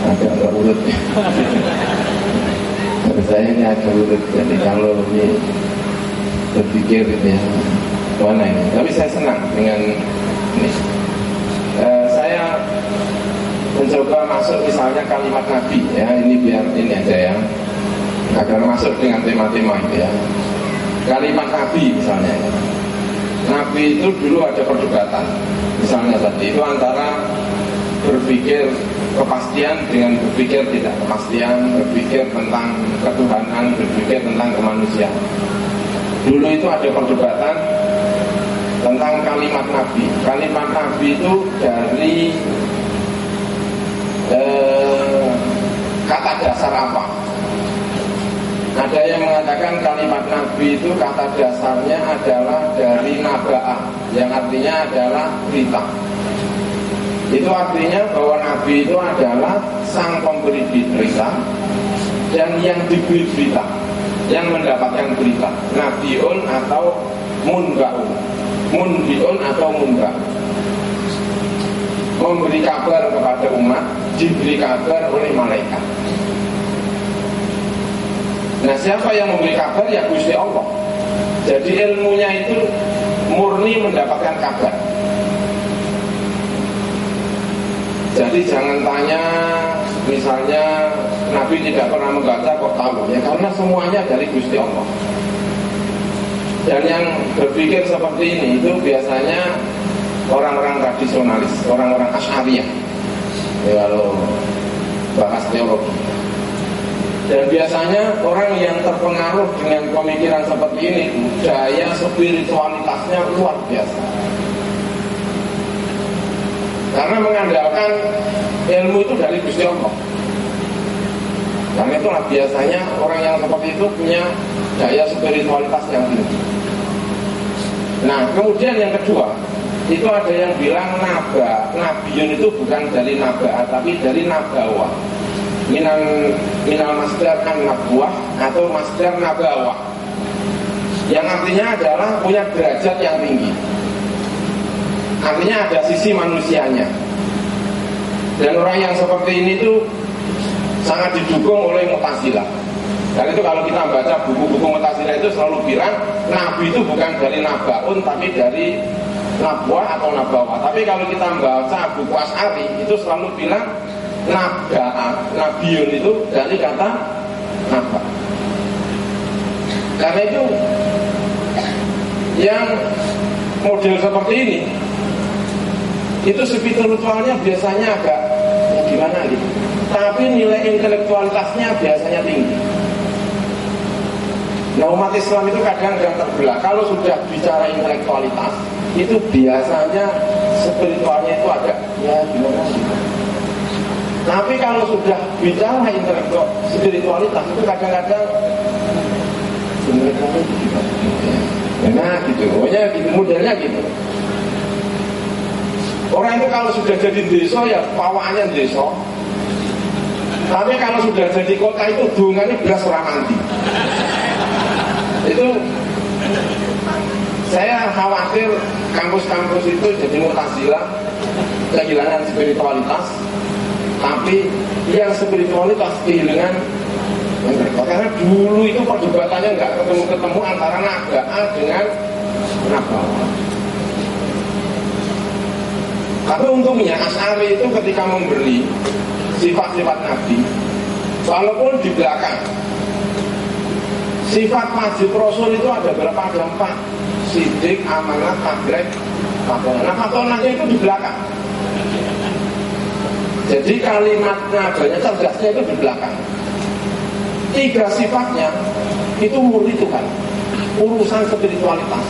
agak urut ya. Saya ini agak urut, jadi kalau ini berpikir gitu ya, mana ini, tapi saya senang dengan ini. Saya mencoba masuk misalnya kalimat Nabi ya, ini biar ini aja ya, agar masuk dengan tema-tema itu ya. Kalimat Nabi misalnya, Nabi itu dulu ada perdebatan, misalnya tadi itu antara berpikir kepastian dengan berpikir tidak kepastian, berpikir tentang ketuhanan, berpikir tentang kemanusiaan. Dulu itu ada perdebatan tentang kalimat Nabi. Kalimat Nabi itu dari kata dasar apa? Ada yang mengatakan kalimat Nabi itu kata dasarnya adalah dari naba'ah, yang artinya adalah berita. Itu artinya bahwa Nabi itu adalah sang pemberi berita dan yang diberi berita, yang mendapatkan berita. Nabiun atau munba'un, munbiun atau munba', memberi kabar kepada umat, diberi kabar oleh malaikat. Nah, siapa yang memberi kabar? Ya Gusti Allah. Jadi ilmunya itu murni mendapatkan kabar. Jadi jangan tanya misalnya Nabi tidak pernah membaca kok tahu ya, karena semuanya dari Gusti Allah. Dan yang berpikir seperti ini itu biasanya orang-orang tradisionalis, orang-orang Asy'ariyah ya, kalau bahas teologi. Dan biasanya orang yang terpengaruh dengan pemikiran seperti ini, daya spiritualitasnya luar biasa. Karena mengandalkan ilmu itu dari Gusti Allah. Karena itulah biasanya orang yang seperti itu punya daya spiritualitas yang tinggi. Nah, kemudian yang kedua, itu ada yang bilang Nabiun itu bukan dari naba'ah, tapi dari nabawa. Minal masdar kan nabuah atau masdar nabawa, yang artinya adalah punya derajat yang tinggi. Artinya ada sisi manusianya. Dan orang yang seperti ini tuh sangat didukung oleh Mu'tazilah. Dan itu kalau kita baca buku-buku Mu'tazilah itu selalu bilang Nabi itu bukan dari nabaun tapi dari nabuah atau nabawa. Tapi kalau kita baca buku Asy'ari itu selalu bilang Nabiun itu dari kata naba. Karena itu yang model seperti ini itu spiritualnya biasanya agak gimana gitu, tapi nilai intelektualitasnya biasanya tinggi. Nah, umat Islam itu kadang-kadang terbelah. Kalau sudah bicara intelektualitas itu biasanya spiritualnya itu agak ya gimana gitu. Tapi kalau sudah bicara intelektual, spiritualitas itu kadang-kadang sebenarnya juga. Nah gitu, pokoknya gitu, modelnya gitu. Orang itu kalau sudah jadi desa ya pawaannya desa. Tapi kalau sudah jadi kota itu dungannya belas ramanti. Itu saya khawatir kampus-kampus itu jadi Mu'tazilah, kehilangan spiritualitas. Tapi yang spiritualitas kehilangan intelektual. Karena dulu itu perdebatannya nggak ketemu-ketemu antara Nagaa dengan Nabawa. Tapi untungnya Asy'ari itu ketika memberi sifat-sifat Nabi, walaupun di belakang sifat wajib Rasul itu ada berapa? Ada 4: sidik, amanat, tabrek, fatonah. Nah fatonahnya itu di belakang. Jadi kalimat nabanya cerdasnya itu di belakang. 3 sifatnya itu murni Tuhan, urusan spiritualitas.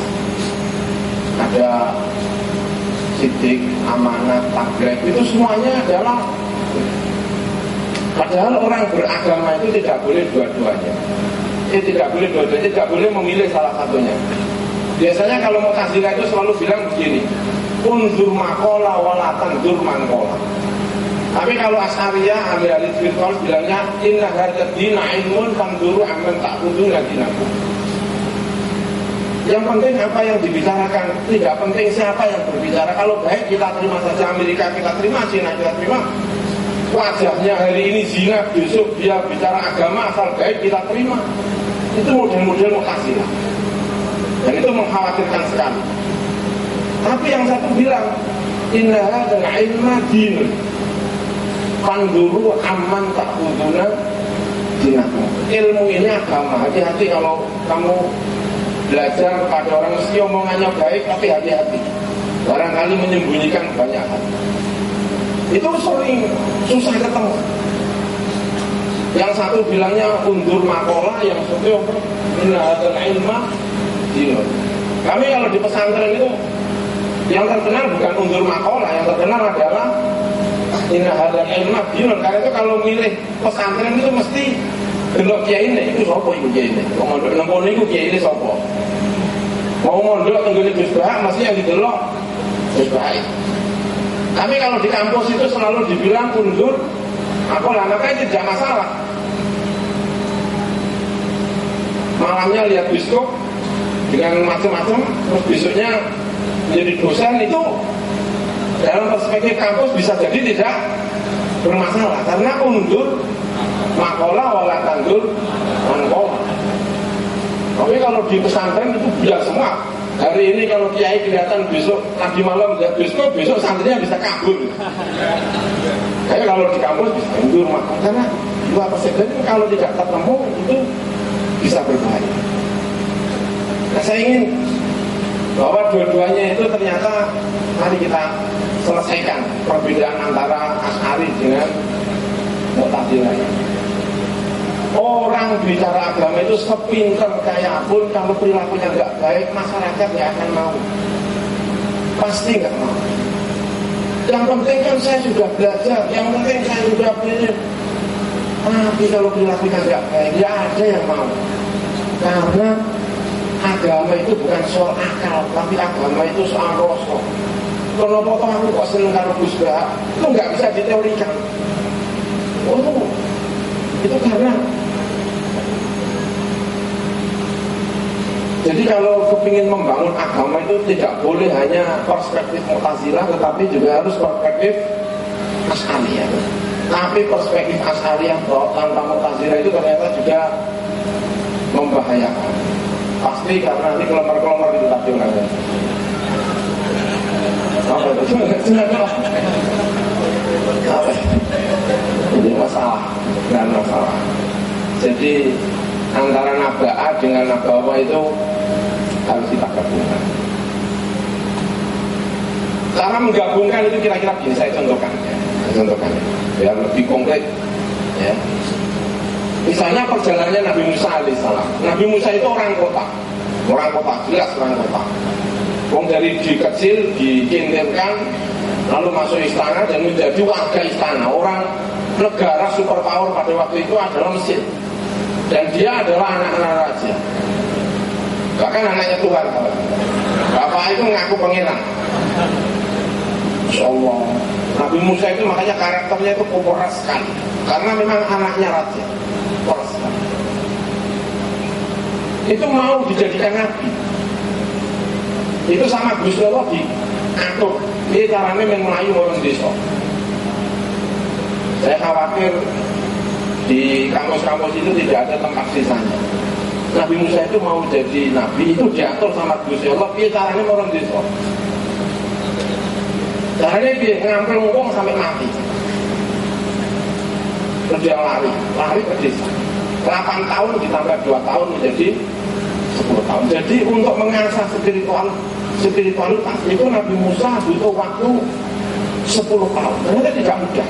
Ada sidik, amanat, tabrek, itu semuanya adalah. Padahal orang beragama itu tidak boleh dua-duanya. Tidak boleh dua-duanya, tidak boleh memilih salah satunya. Biasanya kalau Mu'tazilah itu selalu bilang begini, unzur maqala wala tanzur manqala. Tapi kalau Asy'ariyah, ahli spiritual bilangnya inna hadzal dina ilmun fanzuru amman ta'buduna dinakum. Yang penting apa yang dibicarakan, tidak penting siapa yang berbicara. Kalau baik kita terima saja, Amerika kita terima, Cina kita terima. Wajahnya hari ini zina, besok dia bicara agama, asal baik kita terima. Itu model-model Mu'tazilah. Dan itu mengkhawatirkan sekali. Tapi yang satu bilang inna hadzal ilma dinun Panduru aman ta'buduna dinakum. Ilmu ini agama. Hati-hati kalau kamu belajar kepada orang, mesti omongannya baik, tapi hati-hati. Barangkali menyembunyikan banyak hal. Itu sering susah ketemu. Yang satu bilangnya undur makola, yang satu inna hadzal ilma dinun. Kami kalau di pesantren itu yang terkenal bukan undur makola, yang terkenal adalah inna hadzal ilma dinun. Karena itu kalau milih pesantren itu mesti delok kiai ini, itu sapa iku kiai ini? Wong mondok nang kono iku kiai ini sapa? Mau mondok tenggene Gus Bahak mesti yang didelok Gus Bahak. Tapi kalau di kampus itu selalu dibilang undur makola, makanya tidak masalah. Malamnya lihat biskop dengan macam-macam, terus besoknya jadi dosen, itu dalam perspektif kampus bisa jadi tidak bermasalah. Karena undur makola wala tandur mankola. Tapi kalau di pesantren itu biar semua. Hari ini kalau kiai kelihatan, besok tadi malam lihat biskop, besok santrinya bisa kabur. Kayak kalau di kampus bisa undur makola. Karena dua perspektif kalau tidak ketemu itu bisa berbahaya. Nah, saya ingin bahwa dua-duanya itu ternyata mari kita selesaikan perbedaan antara Asy'ari dengan Mu'tazilah. Orang bicara agama itu sepinter kayak pun, kalau perilakunya nggak baik, masyarakat nggak akan mau. Pasti nggak mau. Yang penting kan saya sudah belajar, yang penting saya sudah belajar. Tapi kalau perilakunya nggak baik, ya ada yang mau. Karena agama itu bukan soal akal, tapi agama itu soal rasa. Kalau potong aku kok seneng karo Gus Bahak, itu nggak bisa diteorikan. Oh, itu karena jadi kalau kepingin membangun agama itu tidak boleh hanya perspektif Mu'tazilah, tetapi juga harus perspektif Asy'ariyah. Tapi perspektif Asy'ariyah tanpa Mu'tazilah itu ternyata juga membahayakan. Pasti karena nanti kelompok-kelompok itu tadi ada. Apa itu? Apa? Ini masalah, dan masalah. Jadi antara Naba'a dengan Nabawa itu harus kita gabungkan. Cara menggabungkan itu kira-kira begini, saya contohkan. Biar lebih konkret. Ya. Misalnya perjalanannya Nabi Musa alaihissalam. Nabi Musa itu orang kota, jelas orang kota. Wong dari kecil dikintirkan lalu masuk istana dan menjadi warga istana. Orang negara superpower pada waktu itu adalah Mesir, dan dia adalah anak-anak raja, bahkan anaknya Tuhan. Bapak itu mengaku pangeran. Masya Allah, Nabi Musa itu makanya karakternya itu polos sekali, karena memang anaknya raja, polos sekali. Itu mau dijadikan nabi. Itu sama Gusti Allah diatur. Ini caranya melayu orang desa. Saya khawatir di kampus-kampus itu tidak ada tempat sisanya. Nabi Musa itu mau jadi nabi, itu diatur sama Gusti Allah. Ini caranya orang desa. Caranya dia ngambil ngomong sampai mati. Terus dia lari ke desa. 8 tahun ditambah 2 tahun menjadi 10 tahun. Jadi untuk mengasah spiritualitas itu Nabi Musa butuh waktu 10 tahun. Ternyata tidak mudah.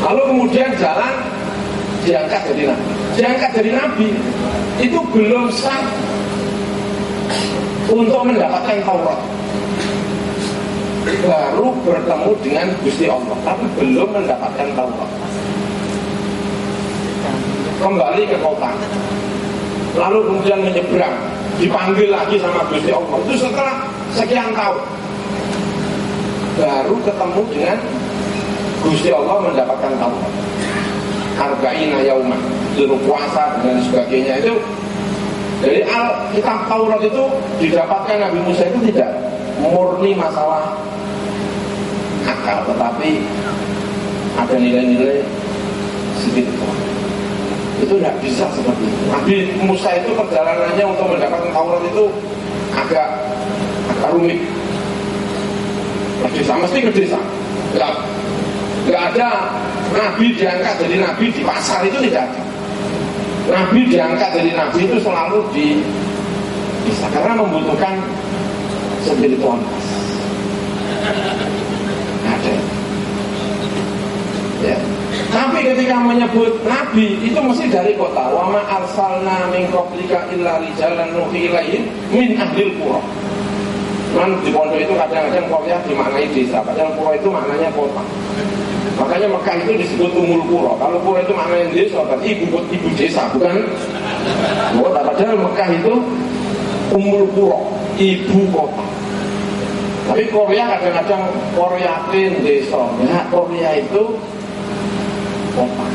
Lalu kemudian jalan diangkat jadi nabi. Diangkat jadi nabi itu belum sah untuk mendapatkan Taurat. Baru bertemu dengan Gusti Allah, tapi belum mendapatkan Taurat. Kembali ke kota, lalu kemudian menyeberang, dipanggil lagi sama Gusti Allah. Itu setelah sekian tahun baru ketemu dengan Gusti Allah, mendapatkan Taurat. Arba'ina yaumah, suruh puasa dan sebagainya. Itu dari kitab Taurat itu didapatkan Nabi Musa itu tidak murni masalah akal, tetapi ada nilai-nilai spiritual. Itu tidak bisa seperti itu. Nabi Musa itu perjalanannya untuk mendapatkan Taurat itu agak rumit. Mesti ke desa. Tidak ada nabi diangkat jadi nabi di pasar, itu tidak ada. Nabi diangkat jadi nabi itu selalu di desa, karena membutuhkan spiritualitas. Ada. Ya. Tapi ketika menyebut nabi itu mesti dari kota. Wa ma arsalna min qablika illa rijalan nuhi ilaihim min ahlil qura. Man di pondok itu kadang-kadang qaryah dimaknai desa, padahal qura itu maknanya kota. Makanya Mekah itu disebut Umul Qura. Kalau Qura itu maknanya desa, berarti ibu desa, bukan kota. Padahal Mekah itu Umul Qura, ibu kota. Tapi Korea kadang-kadang Koreatin desa. Nah, Korea itu kota.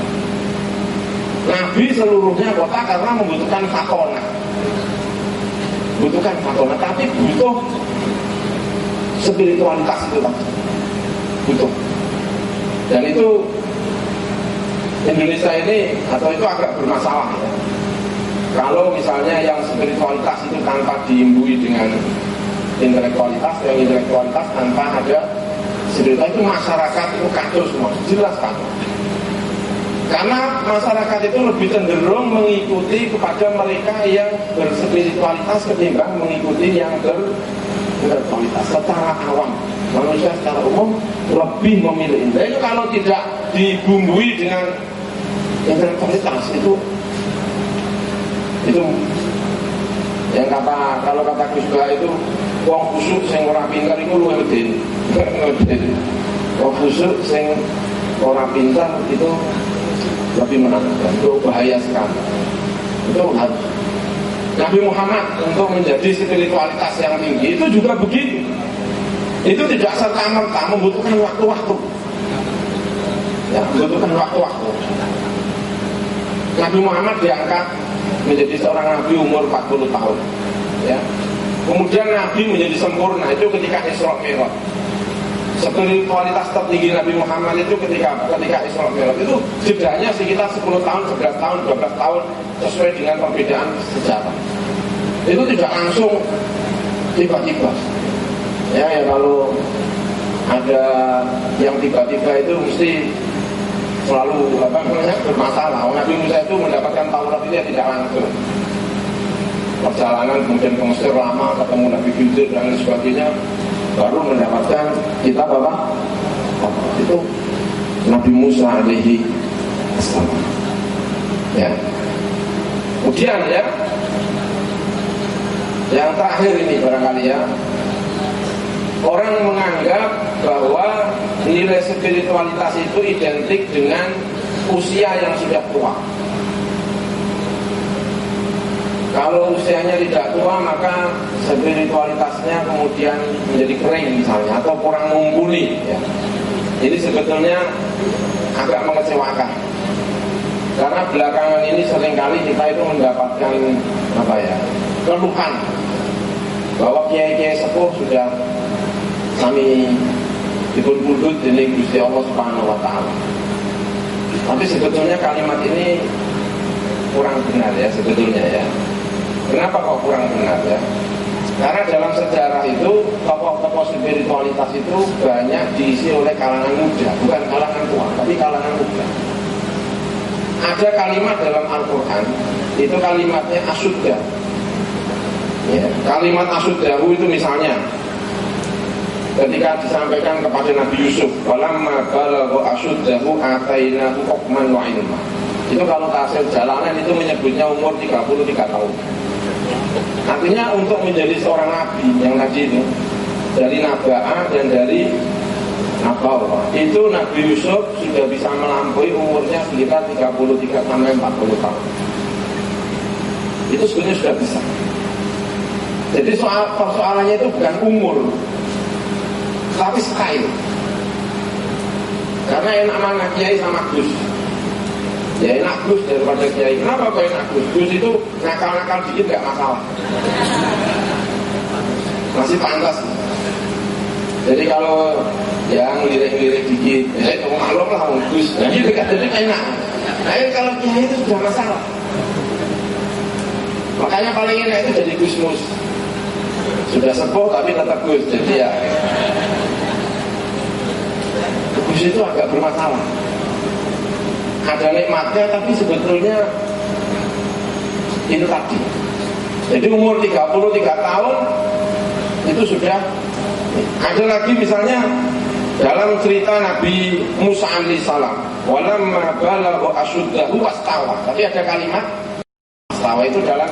Nabi seluruhnya kota karena membutuhkan fatona. Butuhkan fatona, tapi butuh spiritualitas itu tadi. Butuh. Dan itu Indonesia ini atau itu agak bermasalah ya. Kalau misalnya yang spiritualitas itu tanpa diimbui dengan intelektualitas, yang intelektualitas tanpa ada spiritualitas, itu masyarakat itu kacau semua, jelas kacau. Karena masyarakat itu lebih cenderung mengikuti kepada mereka yang berspiritualitas ketimbang mengikuti yang berintelektualitas. Secara awam, manusia secara umum lebih memilih ini. Itu kalau tidak dibumbui dengan intelektualitas itu yang kalau kata Gus Bah itu wong kusuk sing ora pinter iku luwih medeni. Wong kusuk sing ora pinter itu lebih menakutkan, itu bahaya sekali. Itu harus Nabi Muhammad untuk menjadi spiritualitas yang tinggi itu juga begitu. Itu tidak serta-merta, membutuhkan waktu-waktu. Ya, membutuhkan waktu-waktu. Nabi Muhammad diangkat menjadi seorang nabi umur 40 tahun. Ya. Kemudian Nabi menjadi sempurna itu ketika Isra Mi'raj. Spiritualitas tertinggi Nabi Muhammad itu ketika Isra Mi'raj itu jedanya sekitar 10 tahun, 11 tahun, 12 tahun sesuai dengan perbedaan sejarah. Itu tidak langsung tiba-tiba. Ya kalau ada yang tiba-tiba itu mesti selalu bermasalah. Nabi Musa itu mendapatkan Taurat itu tidak langsung. Perjalanan kemudian ke Mesir lama, ketemu Nabi Khidir dan sebagainya, baru mendapatkan kitab apa? Itu Nabi Musa alaihi assalam. Ya. Kemudian ya, yang terakhir ini barangkali ya, orang menganggap bahwa nilai spiritualitas itu identik dengan usia yang sudah tua. Kalau usianya tidak tua, maka spiritualitasnya kemudian menjadi kering misalnya, atau kurang mumpuni ya. Ini sebetulnya agak mengecewakan, karena belakangan ini seringkali kita itu mendapatkan keluhan bahwa kiai-kiai sepuh sudah kami dipun-pundut dari Gusti Allah Subhanahu wa taala. Tapi sebetulnya kalimat ini kurang benar ya sebetulnya ya. Kenapa kok kurang benar ya? Karena dalam sejarah itu tokoh-tokoh spiritualitas itu banyak diisi oleh kalangan muda, bukan kalangan tua, tapi kalangan muda. Ada kalimat dalam Al-Quran, itu kalimatnya asyudda ya. Kalimat asyuddahu itu misalnya ketika disampaikan kepada Nabi Yusuf, walamma balagha asyuddahu atainahu hukman wa ilma. Itu kalau tafsir Jalalan itu menyebutnya umur 33 tahun. Artinya untuk menjadi seorang nabi yang tadi itu dari Naba'ah dan dari Nabawa, itu Nabi Yusuf sudah bisa melampaui umurnya sekitar 33 sampai 40 tahun. Itu sebenarnya sudah bisa. Jadi persoalannya itu bukan umur, tapi style. Karena enak mana kiai sama Gus. Ya enak Gus daripada kiai. Kenapa kok enak Gus? Gus itu nakal-nakal dikit gak masalah, masih pantas. Jadi kalau yang lirik-lirik dikit, ya itu maklum lah Gus. Jadi enak. Nah kalau kiai itu sudah masalah. Makanya paling enak itu jadi Gusmus. Sudah sepuh tapi tetap Gus. Jadi ya Gus itu agak bermasalah. Ada nikmatnya tapi sebetulnya itu tadi. Jadi umur 33 tahun itu sudah. Ada lagi misalnya dalam cerita Nabi Musa alaihissalam, walamma balagha asyuddahu wastawa. Tapi ada kalimat wastawa itu dalam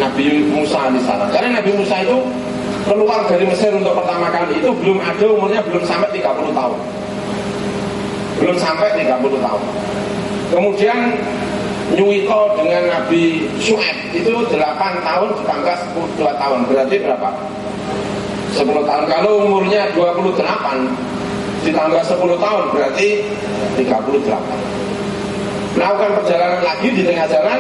Nabi Musa alaihissalam. Karena Nabi Musa itu keluar dari Mesir untuk pertama kali itu belum ada, umurnya belum sampai 30 tahun. Belum sampai 30 tahun. Kemudian Nyuwito dengan Nabi Syu'aib itu 8 tahun ditambah 2 tahun. Berarti berapa? 10 tahun. Kalau umurnya 28 ditambah 10 tahun berarti 38. Melakukan perjalanan lagi di tengah jalan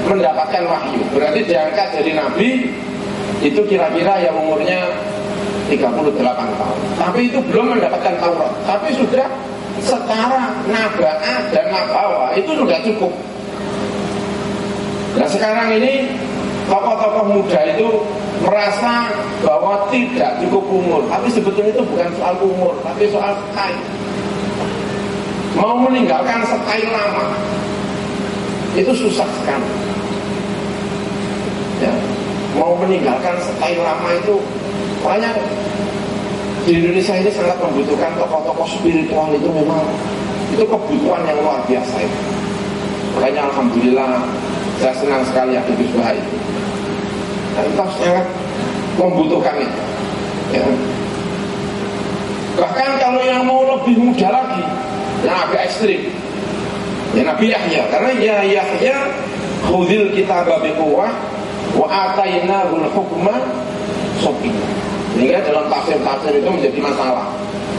mendapatkan wahyu. Berarti diangkat jadi nabi itu kira-kira yang umurnya 38 tahun. Tapi itu belum mendapatkan Taurat. Tapi sudah setara Naba'ah dan Nabawa, itu sudah cukup. Nah sekarang ini tokoh-tokoh muda itu merasa bahwa tidak cukup umur. Tapi sebetulnya itu bukan soal umur, tapi soal style. Mau meninggalkan style lama itu susah sekali ya. Mau meninggalkan style lama itu banyak. Di Indonesia ini sangat membutuhkan tokoh-tokoh spiritual. Itu memang itu kebutuhan yang luar biasa itu. Makanya alhamdulillah saya senang sekali ya Gus Bahai. Nah, kita sangat membutuhkan itu ya. Bahkan kalau yang mau lebih muda lagi, yang agak ekstrim ya Nabi Yahya. Karena ya Yahya khudhil kitaba biquwwah wa atainahul hukma sabiyya. Sehingga dalam tafsir-tafsir itu menjadi masalah.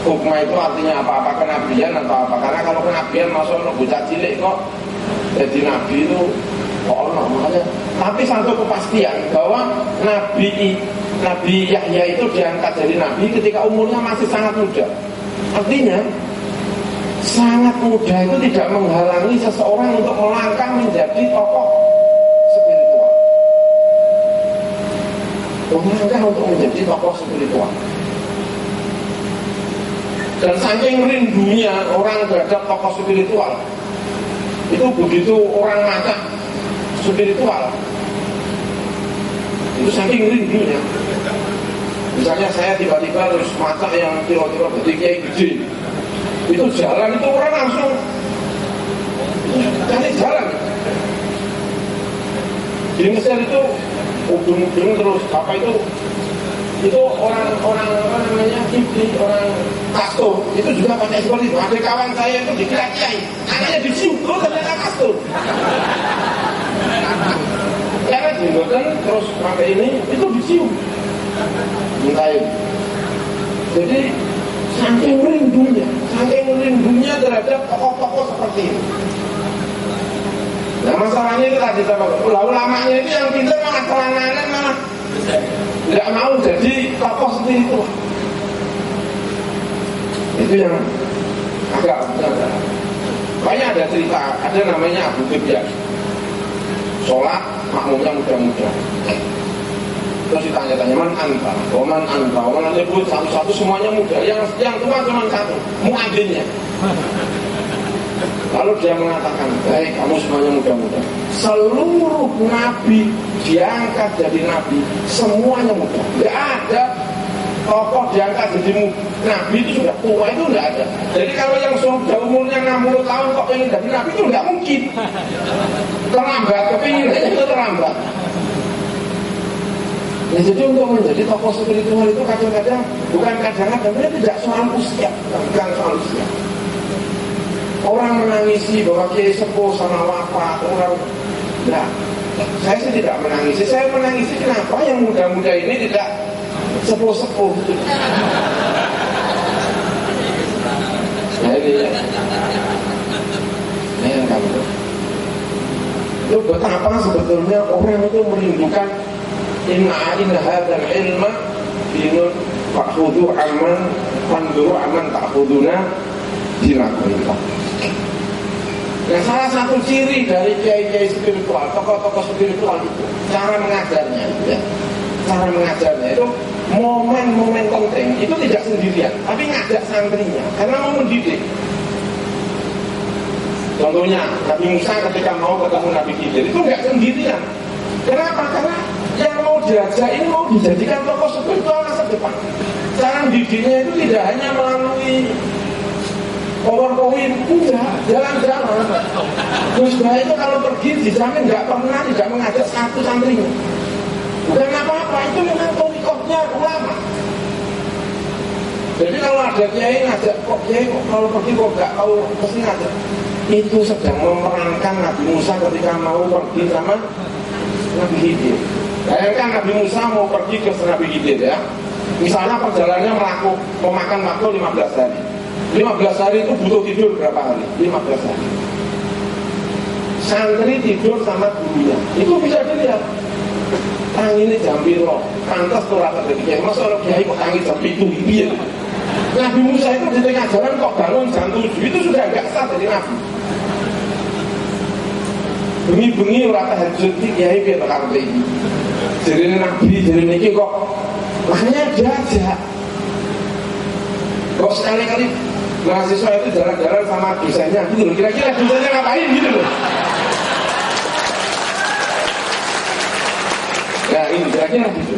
Hukma itu artinya apa-apa, kenabian atau apa. Karena kalau kenabian masuk bocah cilik kok jadi nabi itu makanya. Tapi satu kepastian bahwa Nabi Yahya itu diangkat jadi nabi ketika umurnya masih sangat muda. Artinya sangat muda itu tidak menghalangi seseorang untuk melangkah menjadi tokoh spiritual. Melangkah untuk menjadi tokoh spiritual. Dan saking rindunya orang terhadap tokoh spiritual, itu begitu orang macam spiritual, itu saking rindunya. Misalnya saya tiba-tiba harus masak yang kira-kira betiknya gede, itu jalan itu orang langsung cari jalan. Di Mesir itu ubun-ubun terus apa itu itu orang apa namanya Kipli, orang Kasto itu juga pakai seperti itu. Ada kawan saya itu dikira kiai, anaknya dicium, ternyata Kasto. Karena jenggotan terus pakai ini itu dicium, mintain. Jadi saking rindunya terhadap tokoh-tokoh seperti ini. Nah masalahnya itu tadi ulamanya itu yang pintar malah celananan malah tidak mau jadi tokoh seperti itu. Itu yang agak banyak ada cerita, ada namanya Abu Qibya. Sholat makmumnya muda-muda. Terus ditanya-tanya man anta, man nyebut satu-satu semuanya muda. Yang tua cuma satu, muadzinnya. Lalu dia mengatakan, baik kamu semuanya muda-muda. Seluruh nabi diangkat jadi nabi, semuanya muda. Tidak ada tokoh diangkat jadi nabi itu sudah tua, itu tidak ada. Jadi kalau yang sudah umurnya 60 tahun kok pengen jadi nabi itu tidak mungkin. Terlambat, kepinginannya itu terlambat. Ya, jadi untuk menjadi tokoh spiritual itu kadang-kadang bukan kadang-kadang dia tidak soal usia, bukan soal usia. Orang menangisi bahwa kiai sepuh sama wafat, orang nah, saya sih tidak menangisi. Saya menangisi kenapa yang muda-muda ini tidak sepuh-sepuh. Nah ini ya. Nah yang kamu itu betapa sebetulnya orang itu merindukan inna hadzal ilma dinun fa'khudhu amman fanzuru amman ta'khuduna dinakulillah. Nah salah satu ciri dari kiai-kiai spiritual, tokoh-tokoh spiritual itu cara mengajarnya itu ya. Cara mengajarnya itu momen-momen penting itu tidak sendirian, tapi ngajak santrinya karena mau mendidik. Contohnya Nabi Musa ketika mau ketemu Nabi Khidir itu nggak sendirian. Kenapa? Karena yang mau diajak ini mau dijadikan tokoh spiritual masa depan. Cara didiknya itu tidak hanya melalui PowerPoint, enggak, jalan-jalan. Gus Bah itu kalau pergi dijamin nggak pernah tidak mengajak satu santrinya. Bukan apa-apa, itu memang torikohnya ulama. Jadi kalau ada kiai ngajak, kok kiai kalau pergi kok nggak tahu pasti ngajak. Itu sedang memerankan Nabi Musa ketika mau pergi sama Nabi Khidir. Bayangkan Nabi Musa mau pergi ke Nabi Khidir ya. Misalnya perjalanannya memakan waktu 15 hari. 15 hari itu butuh tidur berapa hari? 15 hari. Santri tidur sama gurunya. Itu bisa dilihat. Tanginnya jam piro, pantas tuh rata dari kiai. Masa orang kiai kok tangi jam 7 gitu. Nabi Musa itu di tengah jalan kok bangun jam 7. Itu sudah agak sah dari Nabi. Bengi-bengi rata tahajud iki kiai piye to karepe iki. Jarine Nabi, jarine iki kok makanya diajak. Kok sekali-kali mahasiswa itu jalan-jalan sama dosennya gitu loh. Kira-kira dosennya ngapain gitu loh. Nah ini kira-kira gitu.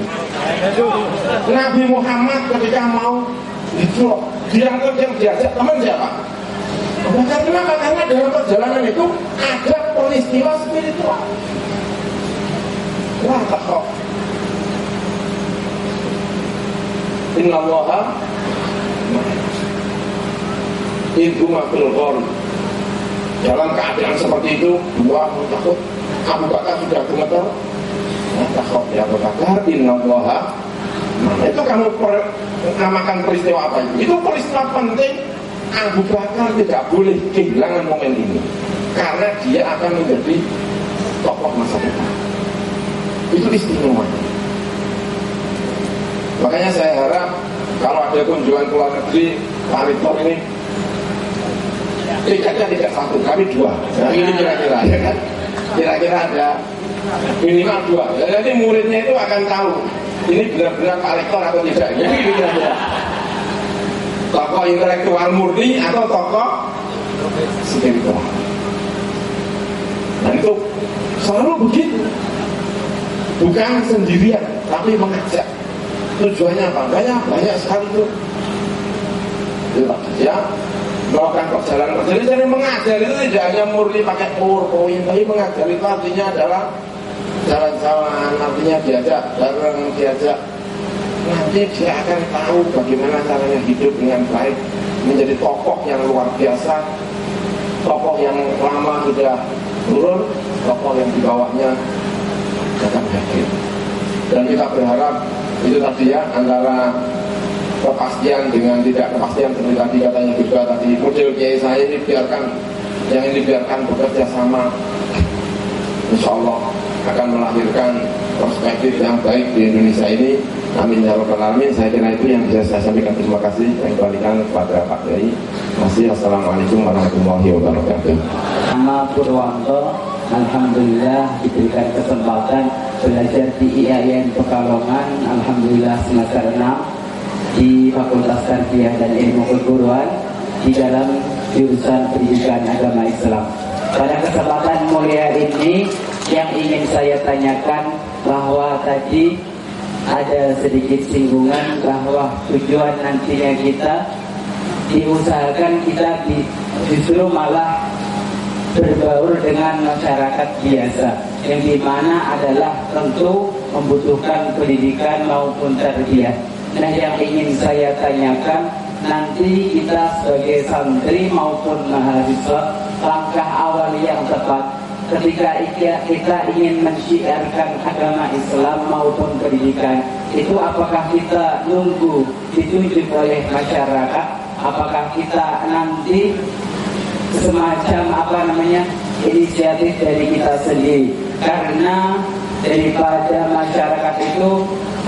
Nabi Muhammad ketika mau diculok, yang diajak teman siapa? Kenapa? Karena dalam perjalanan itu ada peristiwa spiritual. Wah kok Inna Allaha Ibu mafil ghor. Dalam keadaan seperti itu, dua takut. Abu Bakar sudah gemetar. Takut ya Abu Bakar. Inna Allaha. Nah, itu kamu namakan peristiwa apa itu? Itu peristiwa penting. Abu Bakar tidak boleh kehilangan momen ini karena dia akan menjadi tokoh masa depan. Itu istimewa. Makanya saya harap kalau ada kunjungan ke luar negeri, Pak Rektor ini tiketnya tidak satu, kami dua. Nah, ini kira-kira, ya kan? Kira-kira ada minimal dua. Jadi muridnya itu akan tahu ini benar-benar Pak Rektor atau tidak. Jadi kira-kira tokoh intelektual murni atau tokoh spiritual. Dan itu selalu begitu. Bukan sendirian, tapi mengajak. Tujuannya apa? Banyak sekali itu. Ya, melakukan perjalanan. Jadi mengajar itu tidak hanya murni pakai PowerPoint, tapi mengajar itu artinya adalah jalan-jalan, artinya diajak bareng, diajak nanti dia akan tahu bagaimana caranya hidup dengan baik, menjadi tokoh yang luar biasa, tokoh yang lama sudah turun, tokoh yang di bawahnya akan hadir. Dan kita berharap itu tadi ya, antara kepastian dengan tidak kepastian seperti tadi katanya juga tadi, model kiai saya ini biarkan bekerja sama, insya Allah akan melahirkan perspektif yang baik di Indonesia ini. Amin ya rabbal alamin. Saya kira itu yang bisa saya sampaikan. Terima kasih. Saya kembalikan kepada Pak Kiai. Assalamualaikum warahmatullahi wabarakatuh. Nama Purwanto, alhamdulillah diberikan kesempatan belajar di IAIN Pekalongan, alhamdulillah semester 6 di Fakultas Tarbiyah dan Ilmu Keguruan di dalam jurusan Pendidikan Agama Islam. Pada kesempatan mulia ini yang ingin saya tanyakan bahwa tadi ada sedikit singgungan bahwa tujuan nantinya kita diusahakan kita justru malah berbaur dengan masyarakat biasa, yang dimana adalah tentu membutuhkan pendidikan maupun tarbiyah. Nah, yang ingin saya tanyakan, nanti kita sebagai santri maupun mahasiswa, langkah awal yang tepat ketika kita ingin mensyiarkan agama Islam maupun pendidikan itu, apakah kita nunggu ditunjuk oleh masyarakat, apakah kita nanti semacam inisiatif dari kita sendiri? Karena daripada masyarakat itu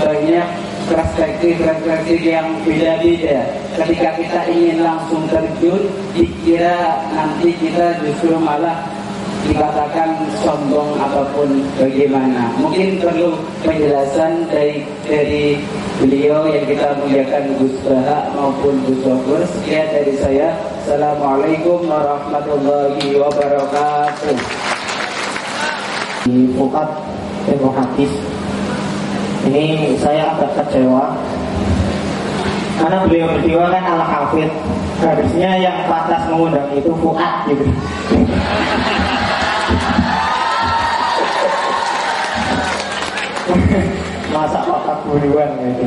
banyak perspektif yang beda-beda. Ketika kita ingin langsung terjun, dikira nanti kita justru malah dikatakan sombong ataupun bagaimana. Mungkin perlu penjelasan dari beliau yang kita muliakan, Gus Baha maupun Gus Sogur. Sekian dari saya. Assalamualaikum warahmatullahi wabarakatuh. Di Fuad Ilmu Hadis ini saya agak kecewa karena beliau berdua kan al-hafid, harusnya yang pantas mengundang itu Fuad gitu. Masa Pak Buruan gitu.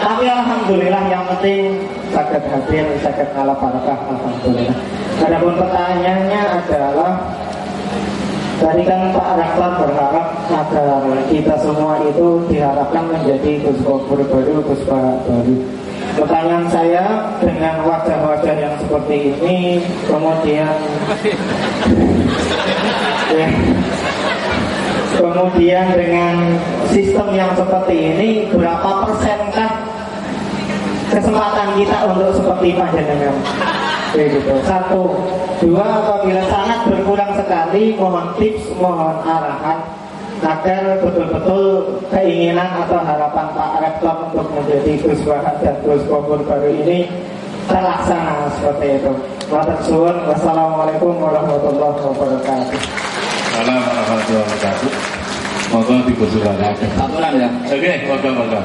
Tapi alhamdulillah yang penting sakit hadir, sakit ngalah barakah, alhamdulillah. Adapun pertanyaannya adalah, tadi kan Pak Rektor berharap agar kita semua itu diharapkan menjadi Gus Gofur baru, Gus Baha baru. Pertanyaan saya, dengan wajah-wajah yang seperti ini, kemudian dengan sistem yang seperti ini, berapa persenkah kesempatan kita untuk seperti panjenengan? Begitu. 1, 2, apabila sangat berkurang sekali, mohon tips, mohon arahan agar betul-betul keinginan atau harapan Pak Rektor untuk menjadi Gus Baha dan Gus Gofur baru ini terlaksana seperti itu. Matur suwun. Wassalamualaikum warahmatullahi wabarakatuh. Assalamualaikum warahmatullahi wabarakatuh. Moga dibutuhkan. Satuan ya. Oke, moga.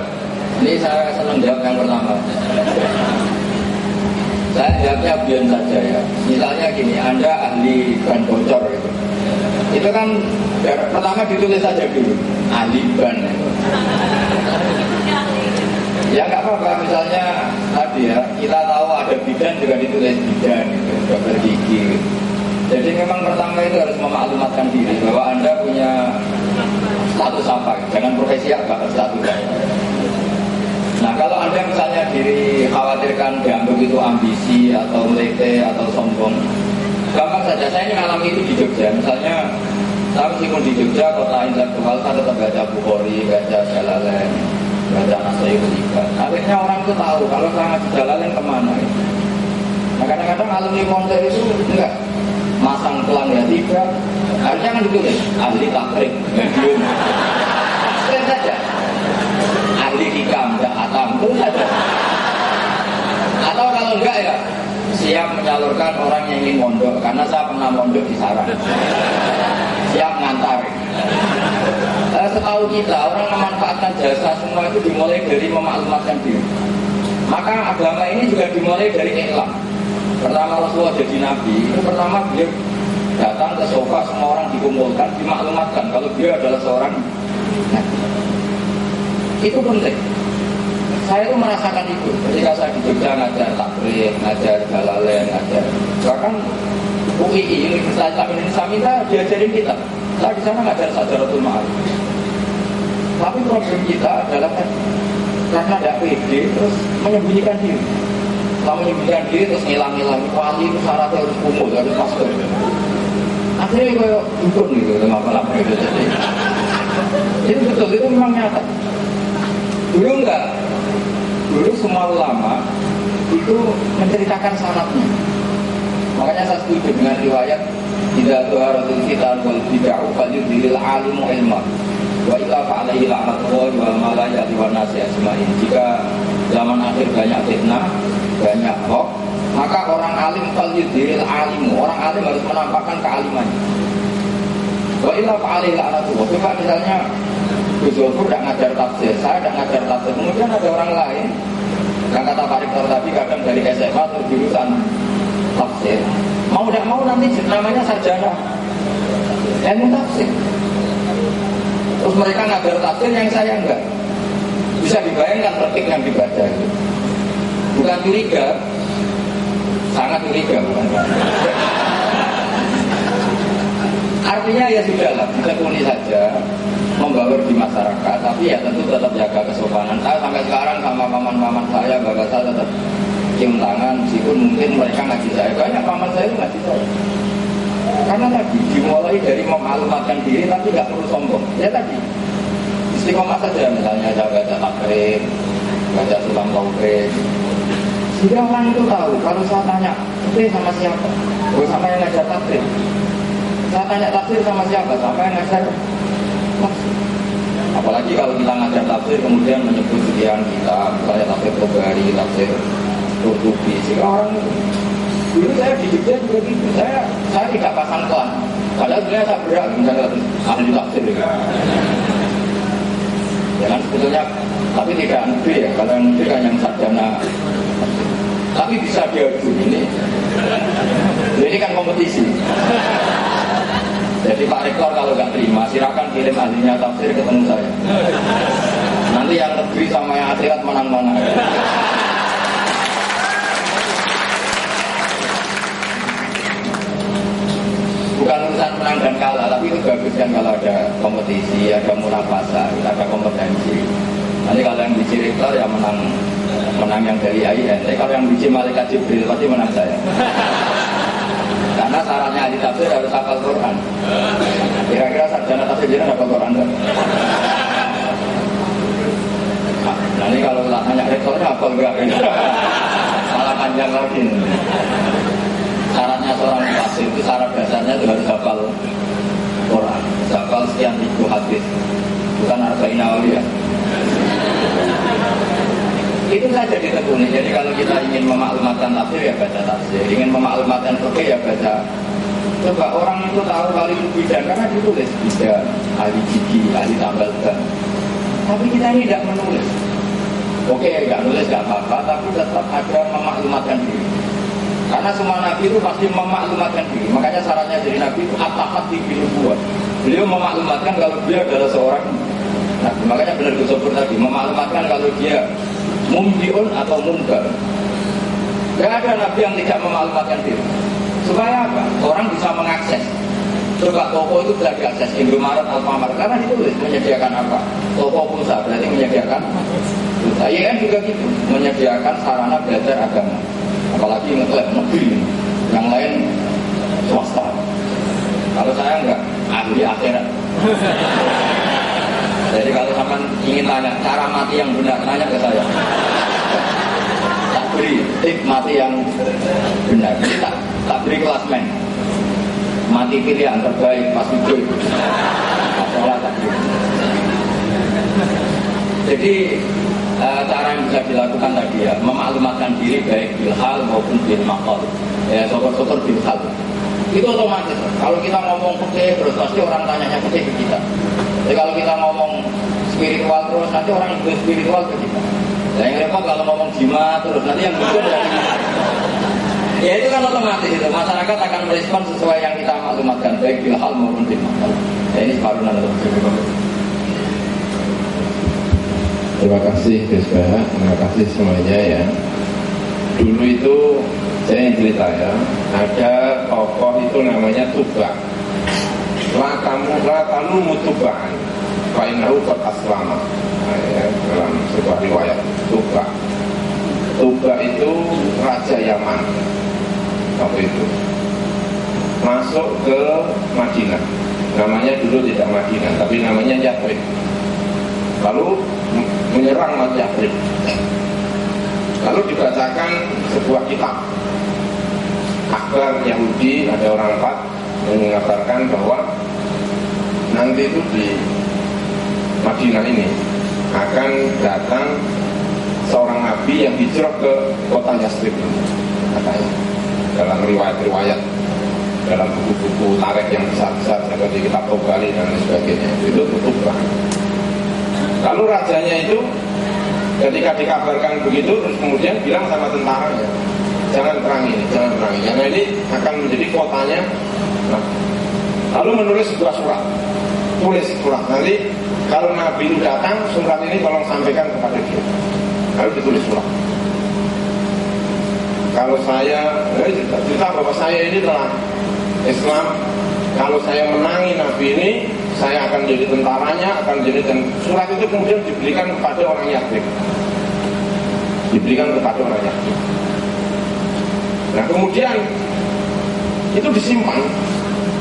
Ini saya senang jawab yang pertama. Saya jawabnya biar saja ya. Misalnya gini, Anda ahli ban bocor gitu. Itu kan pertama ditulis saja dulu, ahli ban. Ya nggak apa-apa, misalnya tadi ya, kita tahu ada bidan juga ditulis bidan, gitu, dokter gigi. Jadi memang pertama itu harus memaklumatkan diri bahwa Anda punya status apa, jangan profesi apa, status. Nah kalau Anda misalnya diri khawatirkan dianggap itu ambisi atau melete atau sombong, gampang saja. Saya ini ngalami itu di Jogja. Misalnya saya meskipun di Jogja kota intelektual, saya tetap baca Bukhari, baca Jalalain, baca Nasrul Iban. Akhirnya orang itu tahu kalau saya ngaji Jalalain kemana. Nah kadang-kadang alumni Monter itu enggak masang pelang ya tiga, harusnya kan ditulis ahli takrik, keren saja. Ahli hikam, enggak atam, itu saja. Atau kalau enggak ya siap menyalurkan orang yang ingin mondok, karena saya pernah mondok di Sarang. Siap ngantar. Setahu kita orang memanfaatkan jasa semua itu dimulai dari memaklumatkan diri. Maka agama ini juga dimulai dari iklam. Pertama Rasulullah jadi nabi, itu pertama beliau datang ke atas sofa, semua orang dikumpulkan, dimaklumatkan kalau dia adalah seorang nabi. Itu penting. Saya itu merasakan itu ketika saya di Jogja ngajar taklim, ngajar Jalalain, ngajar bahkan UII, Universitas Islam Indonesia minta diajarin kita. Saya di sana ngajar Sadaratul Ma'arif. Tapi problem kita adalah karena tidak pede terus menyembunyikan diri. Setelah menyembunyikan diri terus ngilang-ngilang wali itu syaratnya harus umur, harus masker. Akhirnya kayak dukun gitu, lama-lama gitu. Itu betul, itu memang nyata. Dulu enggak. Dulu semua ulama itu menceritakan syaratnya. Makanya saya setuju dengan riwayat tidak tuharatul fitan wal bid'ah fal yudhiril alimu ilma wa illa fa'alaihi la'natullahi wal malaikati wan nasi ajmain. Jika zaman akhir banyak fitnah, banyak hoax, maka orang alim fal yudhiril alimu, orang alim harus menampakkan kealimannya. Wa illa fa'alaihi la'natullahi. Coba misalnya Gus Zofur tidak ngajar tafsir, saya tidak ngajar tafsir. Kemudian ada orang lain yang kata Pak Rektor tadi kadang dari SMA atau jurusan tafsir. Mau tidak mau nanti namanya sarjana ilmu tafsir. Terus mereka ngajar tafsir yang saya enggak. Bisa dibayangkan tertik yang dibaca itu. Bukan curiga, sangat curiga. Artinya ya sudahlah, ditekuni saja, membaur di masyarakat, tapi ya tentu tetap jaga kesopanan. Saya sampai sekarang sama paman-paman saya, bapak saya tetap cium tangan, meskipun mungkin mereka ngaji saya. Banyak paman saya itu ngaji saya. Karena tadi dimulai dari memaklumatkan diri, tapi nggak perlu sombong. Ya tadi, istiqomah saja, misalnya saya baca takrib, baca sulam taufik. Sehingga orang itu tahu, kalau saya tanya, itu sama siapa? Oh, sama yang ngajar takrib. Saya tanya tafsir sama siapa? Sama yang ngajar. Apalagi kalau kita ngajar tafsir kemudian menyebut sekian kita, misalnya tafsir Tobari, tafsir Qurtubi. Sehingga orang itu. Dulu saya di Jogja juga gitu. Saya tidak pasang klan. Padahal sebenarnya saya berat, misalnya ahli tafsir. Jangan sebetulnya, tapi tidak negeri ya. Kalau yang negeri kan yang sarjana. Tapi bisa diadu ini. Ini kan kompetisi. Jadi Pak Rektor kalau nggak terima, silakan kirim ahlinya tafsir ketemu saya. Nanti yang negeri sama yang akhirat menang-menang. Bukan urusan menang dan kalah, tapi itu bagus kan kalau ada kompetisi, ada munafasah, ada kompetensi. Nanti kalau yang biji Rektor ya menang yang dari AIN. Tapi kalau yang biji Malaikat Jibril pasti menang saya. Karena syaratnya ahli tafsir harus hafal Quran. Kira-kira sarjana tafsir dia hafal Quran enggak? Nah, ini kalau tanya rektornya hafal enggak? Malah panjang lagi. Syaratnya seorang tafsir itu syarat dasarnya itu harus hafal Quran. Hafal sekian ribu hadis. Bukan arba'in nawawiyah. Itu saja ditekuni. Jadi kalau kita ingin memaklumatkan tafsir ya baca tafsir, ingin memaklumatkan fikih ya baca. Coba orang itu tahu kali itu bidan karena ditulis bidan, ahli gigi, ahli tambal ban. Tapi kita ini tidak menulis. Oke, nggak nulis nggak apa-apa, tapi tetap ada memaklumatkan diri. Karena semua nabi itu pasti memaklumatkan diri. Makanya syaratnya jadi nabi itu atahat di nubuwah. Beliau memaklumatkan kalau dia adalah seorang nabi. Makanya benar Gus Zofur tadi memaklumatkan kalau dia mumbiun atau mungkar. Tidak ada nabi yang tidak memaklumatkan diri. Supaya apa? Orang bisa mengakses. Coba toko itu bisa diakses, Indomaret, Alfamart, karena ditulis menyediakan apa? Toko pulsa berarti menyediakan pulsa. IAIN juga gitu, menyediakan sarana belajar agama. Apalagi ngeklep negeri, yang lain swasta. Kalau saya enggak, ahli akhirat. Jadi kalau sampai ingin tanya cara mati yang benar, tanya ke saya. Tak beri tip mati yang benar. Tak beri klasmen. Mati pilihan terbaik pas hidup. Masalah tak beri. Jadi cara yang bisa dilakukan tadi ya, memaklumatkan diri baik bilhal maupun bil maqal. Ya, syukur-syukur bilhal. Itu otomatis. Kalau kita ngomong fikih terus pasti orang tanyanya fikih ke kita. Jadi kalau kita ngomong spiritual terus nanti orang ikut spiritual ke kita. Yang repot kalau ngomong jimat terus nanti yang muncul dari Ya itu kan otomatis itu masyarakat akan merespon sesuai yang kita maklumatkan baik bil hal maupun bil maqal. Ya ini separuh nanti. Terima kasih Gus Baha, terima kasih semuanya ya. Dulu itu saya yang cerita ya, ada tokoh itu namanya Tuba. Latalu mutubaan, fa'innahu qad aslama. Dalam sebuah riwayat Tuba. Tuba itu Raja Yaman waktu itu masuk ke Madinah. Namanya dulu tidak Madinah, tapi namanya Yathrib. Lalu menyerang Yathrib. Lalu dibacakan sebuah kitab akhbar Yahudi, ada orang empat mengabarkan bahwa nanti itu di Madinah ini akan datang seorang nabi yang hijrah ke kota Yathrib, katanya dalam riwayat-riwayat, dalam buku-buku tarikh yang besar-besar seperti kitab Tobari dan sebagainya, itu tutup banget. Lalu rajanya itu ketika dikabarkan begitu, terus kemudian bilang sama tentaranya, jangan perang ini, karena ini akan menjadi kotanya. Nah, lalu menulis sebuah surat, tulis surat, nanti kalau Nabi itu datang, surat ini tolong sampaikan kepada dia. Lalu ditulis surat, kalau saya cerita bahwa saya ini telah Islam, kalau saya menangi Nabi ini, saya akan jadi tentaranya, akan jadi, dan surat itu kemudian diberikan kepada orang Yathrib. Nah kemudian itu disimpan,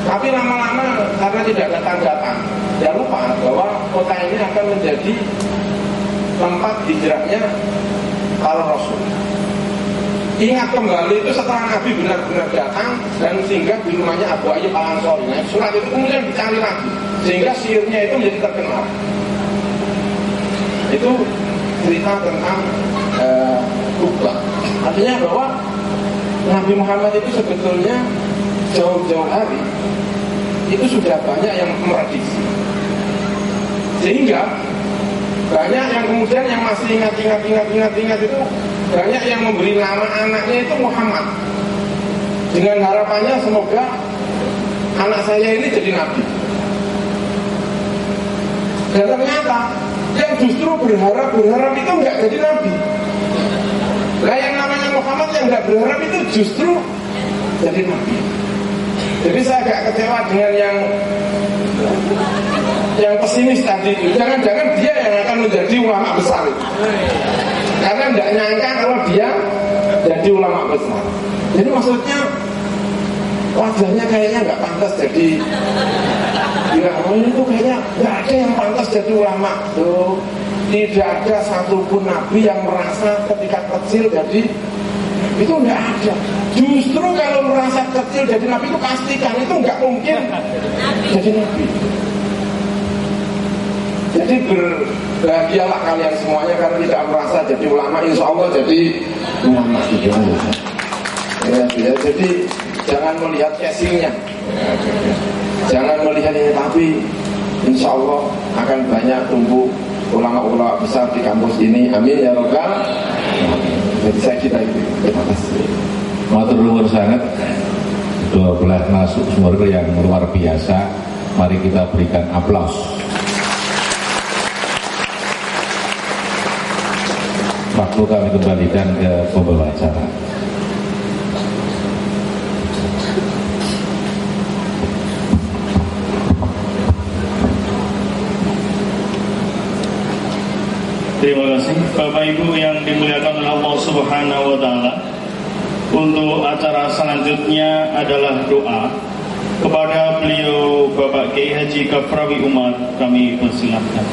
tapi lama-lama karena tidak ada tanda-tanda, jangan lupa bahwa kota ini akan menjadi tempat hijrahnya para Rasul. Ingat kembali itu setelah Nabi benar-benar datang dan singgah di rumahnya Abu Ayyub Al-Ansari. Nah, surat itu kemudian dicari lagi sehingga sihirnya itu menjadi terkenal. Itu cerita tentang Tuba. Artinya bahwa Nabi Muhammad itu sebetulnya jauh-jauh hari itu sudah banyak yang memprediksi, sehingga banyak yang kemudian yang masih ingat itu, banyak yang memberi nama anaknya itu Muhammad dengan harapannya semoga anak saya ini jadi nabi. Dan ternyata yang justru berharap itu enggak jadi nabi. Nah yang namanya Muhammad yang enggak berharap itu justru jadi nabi. Jadi saya agak kecewa dengan yang pesimis tadi itu. Jangan-jangan dia yang akan menjadi ulama besar itu. Karena enggak nyangka kalau dia jadi ulama besar. Jadi maksudnya wajahnya kayaknya enggak pantas jadi. Ini tuh kayaknya enggak ada yang pantas jadi ulama tuh. Tidak ada satupun nabi yang merasa ketika kecil jadi itu enggak ada. Justru kalau merasa kecil jadi nabi itu pastikan itu enggak mungkin jadi nabi. Jadi berbahagialah kalian semuanya karena tidak merasa jadi ulama, insya Allah jadi ulama gitu. Ya, jadi jangan melihat casingnya, jangan melihat ini, tapi insya Allah akan banyak tumbuh ulama-ulama besar di kampus ini. Amin ya robbal. Jadi saya kira itu. Terima kasih. Matur nuwun sangat. 12 masuk sumber yang luar biasa. Mari kita berikan aplaus. Waktu kami kembalikan ke pembawa acara. Terima kasih Bapak Ibu yang dimuliakan oleh Allah Subhanahu wa Ta'ala. Untuk acara selanjutnya adalah doa kepada beliau Bapak Kiai Haji Kafrawi Umar. Kami persilahkan.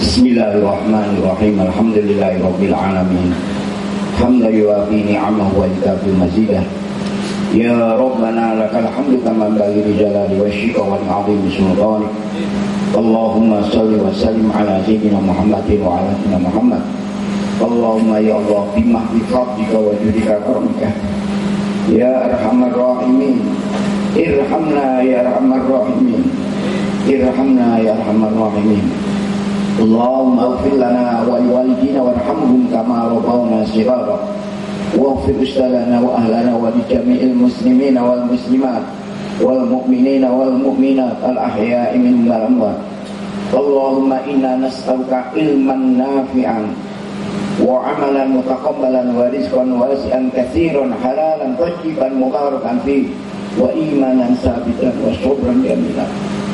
Bismillahirrahmanirrahim. Alhamdulillahirabbil alamin. Hamdan yuwafi ni'amahu wa yukafi mazidah. Ya Rabbana lakal hamdu kama yanbaghi li jalali wajhika wa li'azimi sultanik. Allahumma shalli wa sallim ala sayyidina Muhammadin wa ala ali Muhammad. Allahumma ya Allah bimahdi fadlika wa judika karamika Ya Arhamar Rahimin, irhamna ya Arhamar Rahimin, irhamna ya Arhamar Rahimin. Allahumma ighfir lana wa liwalidina warhamhum kama rabbawna shighara. Waghfir ustadana wa ahlana wa li jami'il muslimina wal muslimat wal mu'minina wal mu'minat al ahya'i minhum wal amwat. Allahumma inna nas'aluka ilman nafi'an wa amalan mutaqabbalan wa rizqan wasi'an katsiran halalan thayyiban mubarakan fi wa imanan sabitan wa sabran jamilan.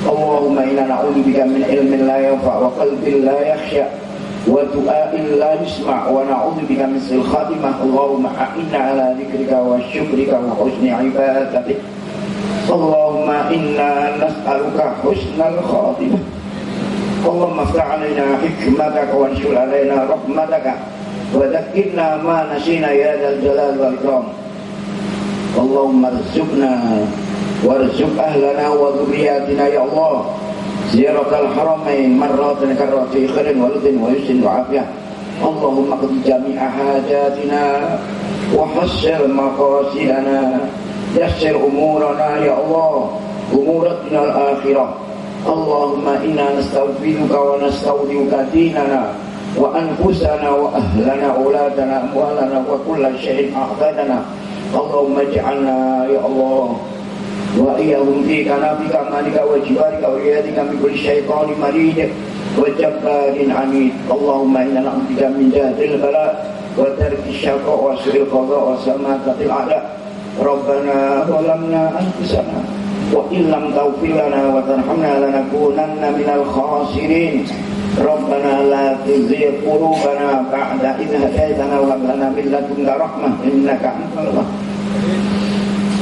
Allahumma inna na'udzubika min ilmin la yanfa' wa qalbin la yakhsha wa du'a'in la yusma' wa na'udzubika min su'il khatimah. Allahumma a'inna ala dzikrika wa syukrika wa husni ibadatik. Allahumma inna nas'aluka husnal khatimah. Allahumma iftah 'alaina hikmataka wa anshur 'alaina rahmataka wa dhakkirna ma nasina ya dzal jalal wal ikram. Allahumma rzuqna warzuq ahlana wa dhurriyyatina ya Allah ziyaratal haramain marratan karrati khairin wa ludin wa yusrin wa afiyah. Allahumma qdi jami'a hajatina wa hassil maqasidana yassir umurana ya Allah umuratina al-akhirah. Allahumma inna nastaghfiruka wa nastaudiuka dinana wa anfusana wa ahlana auladana amwalana wa kulla syai'in a'tadana. Allahumma ij'alna ya Allah wa iyahum fi kanafika malika wa jibarika wa riyadika min kulli syaitanin marid wa jabbarin anid. Allahumma inna na'udzubika min jahdil bala wa tarki syaqa wa su'il qada wa samatatil a'da. Rabbana zalamna anfusana wa illam taghfir lana wa tarhamna lanakunanna minal khasirin. Rabbana la tuzigh qulubana ba'da idh hadaytana wa hab lana min ladunka rahmah innaka antal wahhab.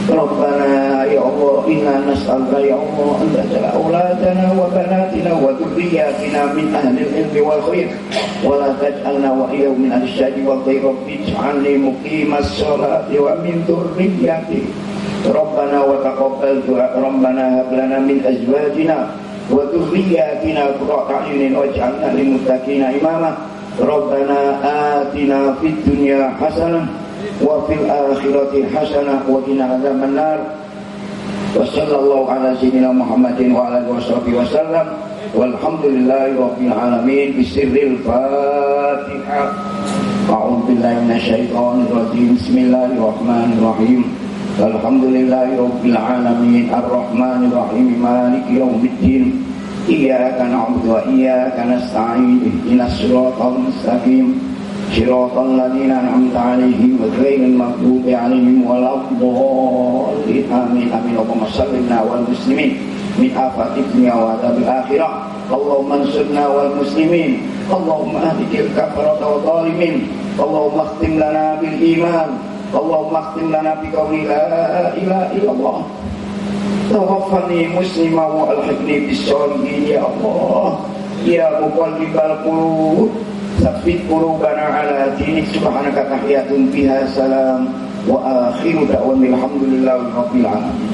Rabbana ya Allah inna nas'aluka ya Allah an taj'ala auladana wa banatina wa dhurriyyatina min ahli al-ilmi wal khair wa la taj'alna wa iyyahum min ahli syarri wal khair. Rabbi ij'alni muqimas sholati wa min dhurriyyati. Rabbana wa taqabbal du'a. Rabbana hab lana min azwajina wa dhurriyyatina qurrata a'yunin waj'alna lil muttaqina imama. Rabbana atina fid dunya hasanah wa fil akhirati hasanah wa qina adzaban nar. Wa sallallahu ala sayyidina Muhammadin wa ala alihi washabbihi wasallam walhamdulillahi rabbil alamin. Bisirril Fatihah. A'udzu billahi minasyaitonir rajim. Bismillahirrahmanirrahim. Alhamdulillahi rabbil alamin arrahmanir rahim maliki yaumiddin. Iyyaka na'budu wa iyyaka nasta'in. Ihdinas siratal mustaqim. Shiratal ladzina an'amta 'alaihim ghairil maghdubi 'alaihim waladdallin. Amin amin. Allahumma sallimna wal muslimin min afati dunya wa adzabil akhirah. Allahumma ansurna wal muslimin. Allahumma ahdil kafarata wa zalimin. Allahumma khtim lana bil iman. Allahumma khtim lana bi qawli la ilaha illallah. Tawaffani musliman wa alhiqni bis sholihin ya Allah. Ya muqallibal qulub tsabbit qulubana ala dinik. Subhanaka tahiyatun fiha salam wa akhiru da'wana alhamdulillahi rabbil alamin.